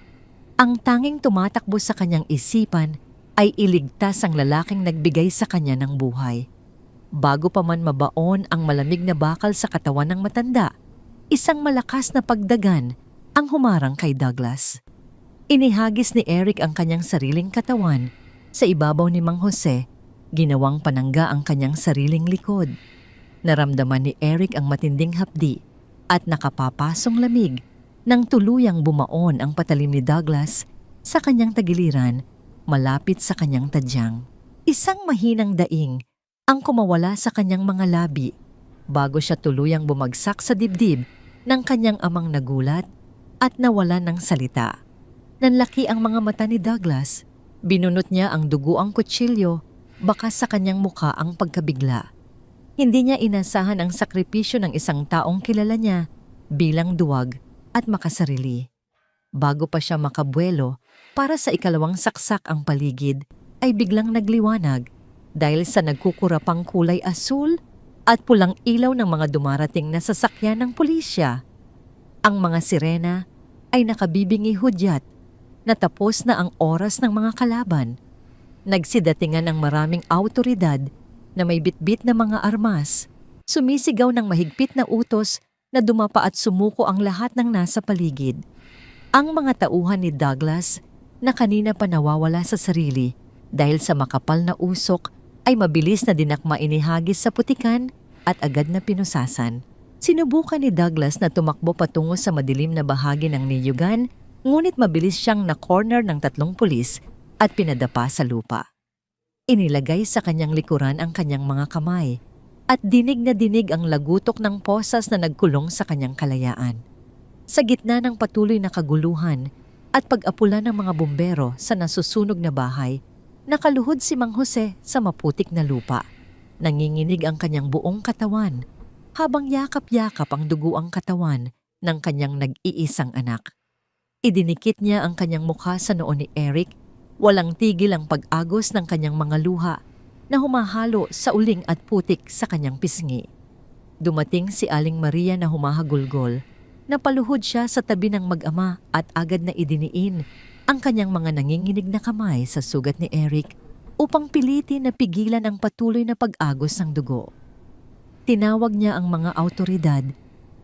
Ang tanging tumatakbo sa kanyang isipan ay iligtas ang lalaking nagbigay sa kanya ng buhay. Bago pa man mabaon ang malamig na bakal sa katawan ng matanda, isang malakas na pagdagan ang humarang kay Douglas. Inihagis ni Eric ang kanyang sariling katawan sa ibabaw ni Mang Jose, ginawang panangga ang kanyang sariling likod. Naramdaman ni Eric ang matinding hapdi at nakapapasong lamig nang tuluyang bumaon ang patalim ni Douglas sa kanyang tagiliran malapit sa kanyang tadyang. Isang mahinang daing ang kumawala sa kanyang mga labi bago siya tuluyang bumagsak sa dibdib ng kanyang amang nagulat at nawalan ng salita. Nanlaki ang mga mata ni Douglas. Binunot niya ang duguang kutsilyo, bakas sa kanyang muka ang pagkabigla. Hindi niya inasahan ang sakripisyo ng isang taong kilala niya bilang duwag at makasarili. Bago pa siya makabuelo para sa ikalawang saksak ang paligid, ay biglang nagliwanag dahil sa nagkukurapang kulay asul at pulang ilaw ng mga dumarating na sasakyan ng pulisya. Ang mga sirena ay nakabibingi hudyat na tapos na ang oras ng mga kalaban. Nagsidatingan ang maraming awtoridad na may bitbit na mga armas. Sumisigaw ng mahigpit na utos na dumapa at sumuko ang lahat ng nasa paligid. Ang mga tauhan ni Douglas na kanina pa nawawala sa sarili dahil sa makapal na usok ay mabilis na dinakma inihagis sa putikan at agad na pinusasan. Sinubukan ni Douglas na tumakbo patungo sa madilim na bahagi ng niyugan, ngunit mabilis siyang na-corner ng 3 pulis at pinadapa sa lupa. Inilagay sa kanyang likuran ang kanyang mga kamay at dinig na dinig ang lagutok ng posas na nagkulong sa kanyang kalayaan. Sa gitna ng patuloy na kaguluhan at pag-apula ng mga bumbero sa nasusunog na bahay, nakaluhod si Mang Jose sa maputik na lupa. Nanginginig ang kanyang buong katawan habang yakap-yakap ang duguang katawan ng kanyang nag-iisang anak. Idinikit niya ang kanyang mukha sa noo ni Eric, walang tigil ang pag-agos ng kanyang mga luha na humahalo sa uling at putik sa kanyang pisngi. Dumating si Aling Maria na humahagulgol. Napaluhod siya sa tabi ng mag-ama at agad na idiniin ang kanyang mga nanginginig na kamay sa sugat ni Eric upang pilitin na pigilan ang patuloy na pag-agos ng dugo. Tinawag niya ang mga awtoridad,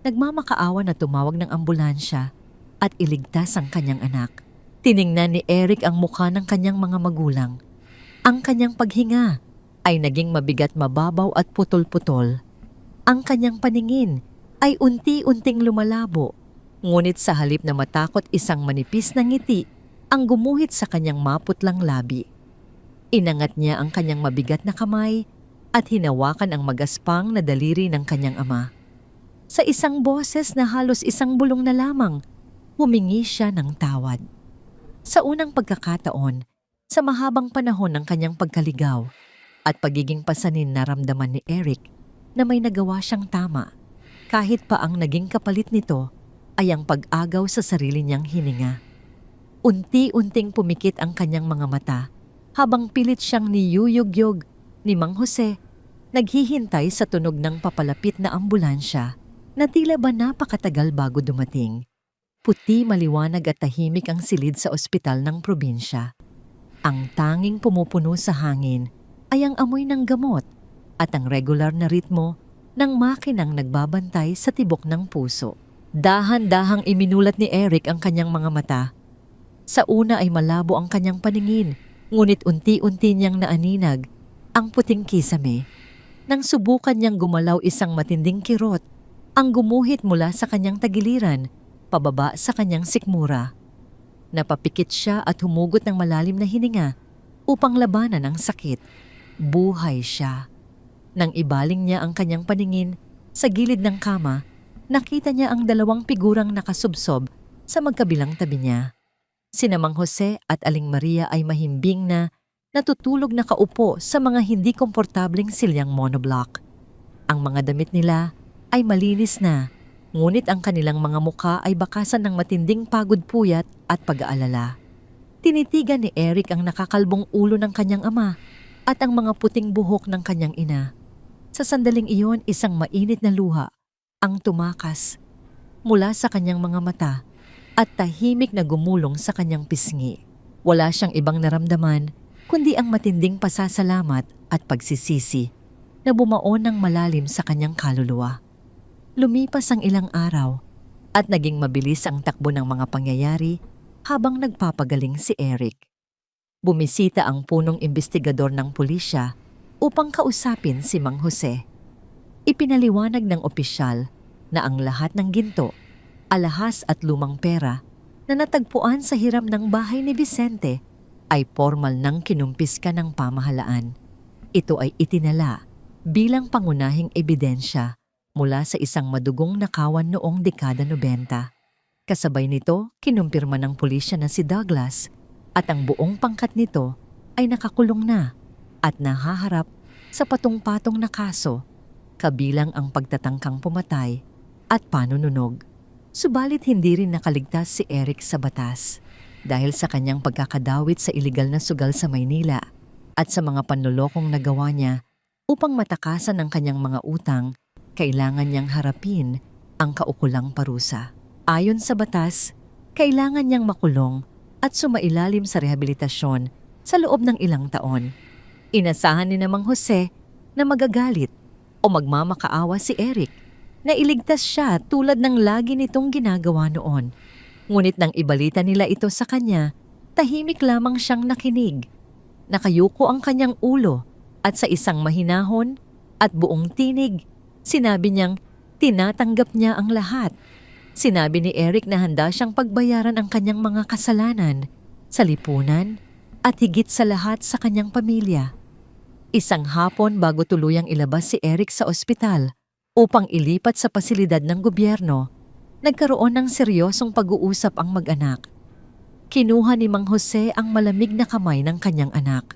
nagmamakaawa na tumawag ng ambulansya at iligtas ang kanyang anak. Tiningnan ni Eric ang mukha ng kanyang mga magulang. Ang kanyang paghinga ay naging mabigat, mababaw at putol-putol. Ang kanyang paningin ay unti-unting lumalabo, ngunit sa halip na matakot isang manipis na ngiti ang gumuhit sa kanyang maputlang labi. Inangat niya ang kanyang mabigat na kamay at hinawakan ang magaspang na daliri ng kanyang ama. Sa isang boses na halos isang bulong na lamang, humingi siya ng tawad. Sa unang pagkakataon, sa mahabang panahon ng kanyang pagkaligaw at pagiging pasanin naramdaman ni Eric na may nagawa siyang tama, kahit pa ang naging kapalit nito ay ang pag-agaw sa sarili niyang hininga. Unti-unting pumikit ang kanyang mga mata habang pilit siyang niyuyugyog ni Mang Jose, naghihintay sa tunog ng papalapit na ambulansya na tila ba napakatagal bago dumating. Puti, maliwanag at tahimik ang silid sa ospital ng probinsya. Ang tanging pumupuno sa hangin ay ang amoy ng gamot at ang regular na ritmo ng makinang nagbabantay sa tibok ng puso. Dahan-dahang iminulat ni Eric ang kanyang mga mata. Sa una ay malabo ang kanyang paningin, ngunit unti-unti niyang naaninag ang puting kisame. Nang subukan niyang gumalaw, isang matinding kirot ang gumuhit mula sa kanyang tagiliran pababa sa kanyang sikmura. Napapikit siya at humugot ng malalim na hininga upang labanan ang sakit. Buhay siya. Nang ibaling niya ang kanyang paningin sa gilid ng kama, nakita niya ang 2 figurang nakasubsob sa magkabilang tabi niya. Sina Mang Jose at Aling Maria ay mahimbing na natutulog na kaupo sa mga hindi komportableng silyang monoblock. Ang mga damit nila ay malinis na, ngunit ang kanilang mga mukha ay bakasan ng matinding pagod, puyat at pag-aalala. Tinitigan ni Eric ang nakakalbong ulo ng kanyang ama at ang mga puting buhok ng kanyang ina. Sa sandaling iyon, isang mainit na luha ang tumakas mula sa kanyang mga mata at tahimik na gumulong sa kanyang pisngi. Wala siyang ibang naramdaman kundi ang matinding pasasalamat at pagsisisi na bumaon ng malalim sa kanyang kaluluwa. Lumipas ang ilang araw at naging mabilis ang takbo ng mga pangyayari habang nagpapagaling si Eric. Bumisita ang punong imbestigador ng pulisya upang kausapin si Mang Jose. Ipinaliwanag ng opisyal na ang lahat ng ginto, alahas at lumang pera na natagpuan sa hiram ng bahay ni Vicente ay formal nang kinumpiska ng pamahalaan. Ito ay itinala bilang pangunahing ebidensya mula sa isang madugong nakawan noong dekada 90. Kasabay nito, kinumpirma ng pulisya na si Douglas at ang buong pangkat nito ay nakakulong na at nahaharap sa patong-patong na kaso, kabilang ang pagtatangkang pumatay at panununog. Subalit hindi rin nakaligtas si Eric sa batas dahil sa kanyang pagkakadawit sa iligal na sugal sa Maynila at sa mga panlolokong nagawa niya upang matakasan ang kanyang mga utang. Kailangan niyang harapin ang kaukulang parusa. Ayon sa batas, kailangan niyang makulong at sumailalim sa rehabilitasyon sa loob ng ilang taon. Inasahan ni Mang Jose na magagalit o magmamakaawa si Eric na iligtas siya tulad ng lagi nitong ginagawa noon. Ngunit nang ibalita nila ito sa kanya, tahimik lamang siyang nakinig. Nakayuko ang kanyang ulo at sa isang mahinahon at buong tinig, sinabi niyang tinatanggap niya ang lahat. Sinabi ni Eric na handa siyang pagbayaran ang kanyang mga kasalanan sa lipunan at higit sa lahat sa kanyang pamilya. Isang hapon bago tuluyang ilabas si Eric sa ospital upang ilipat sa pasilidad ng gobyerno, nagkaroon ng seryosong pag-uusap ang mag-anak. Kinuha ni Mang Jose ang malamig na kamay ng kanyang anak.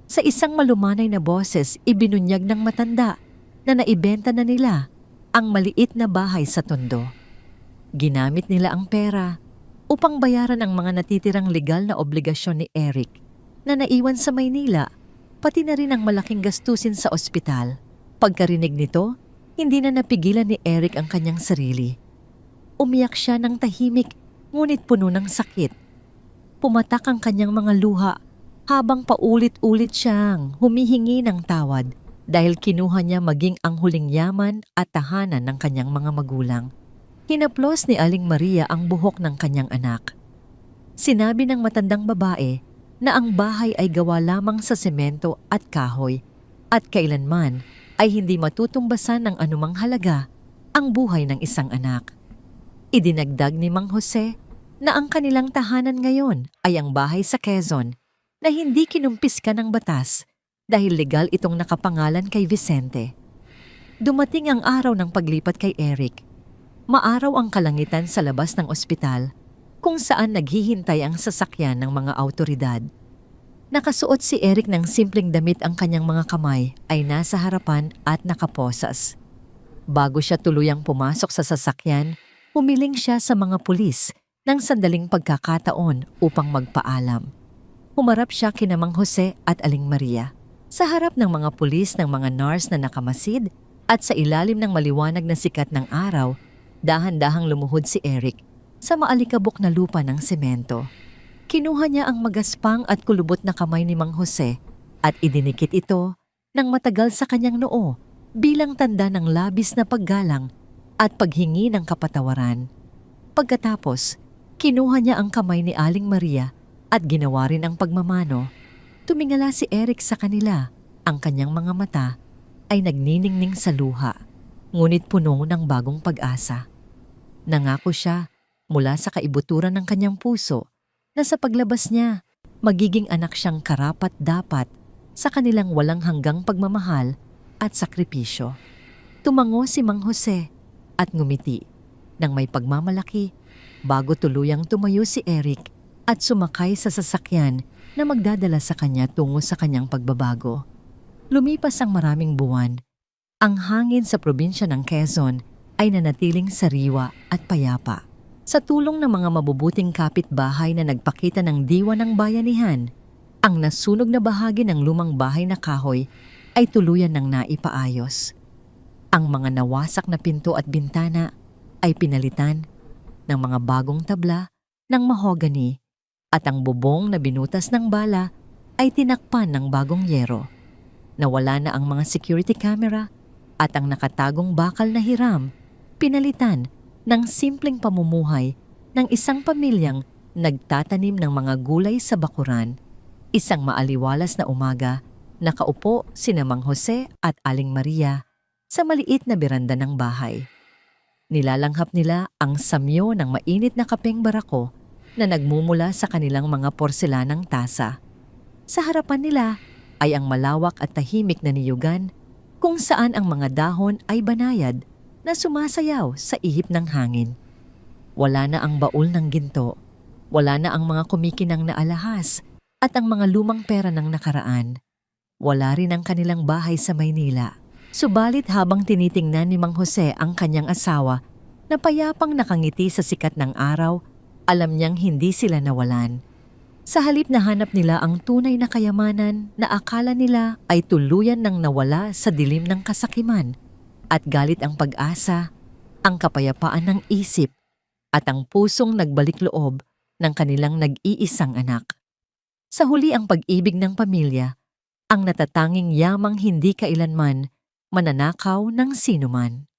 Sa isang malumanay na boses, ibinunyag ng matanda na naibenta na nila ang maliit na bahay sa Tondo. Ginamit nila ang pera upang bayaran ang mga natitirang legal na obligasyon ni Eric na naiwan sa Maynila, pati na rin ang malaking gastusin sa ospital. Pagkarinig nito, hindi na napigilan ni Eric ang kanyang sarili. Umiyak siya ng tahimik ngunit puno ng sakit. Pumatak ang kanyang mga luha habang paulit-ulit siyang humihingi ng tawad dahil kinuha niya maging ang huling yaman at tahanan ng kanyang mga magulang. Hinaplos ni Aling Maria ang buhok ng kanyang anak. Sinabi ng matandang babae na ang bahay ay gawa lamang sa semento at kahoy at kailanman ay hindi matutumbasan ng anumang halaga ang buhay ng isang anak. Idinagdag ni Mang Jose na ang kanilang tahanan ngayon ay ang bahay sa Quezon na hindi kinumpiska ng batas dahil legal itong nakapangalan kay Vicente. Dumating ang araw ng paglipat kay Eric. Maaraw ang kalangitan sa labas ng ospital kung saan naghihintay ang sasakyan ng mga awtoridad. Nakasuot si Eric ng simpleng damit, ang kanyang mga kamay ay nasa harapan at nakaposas. Bago siya tuluyang pumasok sa sasakyan, humiling siya sa mga pulis ng sandaling pagkakataon upang magpaalam. Humarap siya kina Mang Jose at Aling Maria. Sa harap ng mga pulis ng mga nurse na nakamasid at sa ilalim ng maliwanag na sikat ng araw, dahan-dahang lumuhod si Eric sa maalikabok na lupa ng semento. Kinuha niya ang magaspang at kulubot na kamay ni Mang Jose at idinikit ito ng matagal sa kanyang noo bilang tanda ng labis na paggalang at paghingi ng kapatawaran. Pagkatapos, kinuha niya ang kamay ni Aling Maria at ginawa rin ang pagmamano. Tumingala si Eric sa kanila. Ang kanyang mga mata ay nagniningning sa luha, ngunit puno ng bagong pag-asa. Nangako siya mula sa kaibuturan ng kanyang puso na sa paglabas niya, magiging anak siyang karapat-dapat sa kanilang walang hanggang pagmamahal at sakripisyo. Tumango si Mang Jose at ngumiti nang may pagmamalaki bago tuluyang tumayo si Eric at sumakay sa sasakyan na magdadala sa kanya tungo sa kanyang pagbabago. Lumipas ang maraming buwan. Ang hangin sa probinsya ng Quezon ay nanatiling sariwa at payapa. Sa tulong ng mga mabubuting kapitbahay na nagpakita ng diwa ng bayanihan, ang nasunog na bahagi ng lumang bahay na kahoy ay tuluyan ng naipaayos. Ang mga nawasak na pinto at bintana ay pinalitan ng mga bagong tabla ng mahogany at ang bubong na binutas ng bala ay tinakpan ng bagong yero. Nawala na ang mga security camera at ang nakatagong bakal na hiram pinalitan ng simpleng pamumuhay ng isang pamilyang nagtatanim ng mga gulay sa bakuran. Isang maaliwalas na umaga, nakaupo sina Mang Jose at Aling Maria sa maliit na beranda ng bahay. Nilalanghap nila ang samyo ng mainit na kapeng barako na nagmumula sa kanilang mga porselanang tasa. Sa harapan nila ay ang malawak at tahimik na niyugan kung saan ang mga dahon ay banayad na sumasayaw sa ihip ng hangin. Wala na ang baul ng ginto, wala na ang mga kumikinang na alahas at ang mga lumang pera ng nakaraan. Wala rin ang kanilang bahay sa Maynila. Subalit habang tinitingnan ni Mang Jose ang kanyang asawa na payapang nakangiti sa sikat ng araw, alam niyang hindi sila nawalan. Sa halip na hanap nila ang tunay na kayamanan na akala nila ay tuluyan ng nawala sa dilim ng kasakiman at galit ang pag-asa, ang kapayapaan ng isip at ang pusong nagbalik loob ng kanilang nag-iisang anak. Sa huli ang pag-ibig ng pamilya, ang natatanging yamang hindi kailanman mananakaw ng sinuman.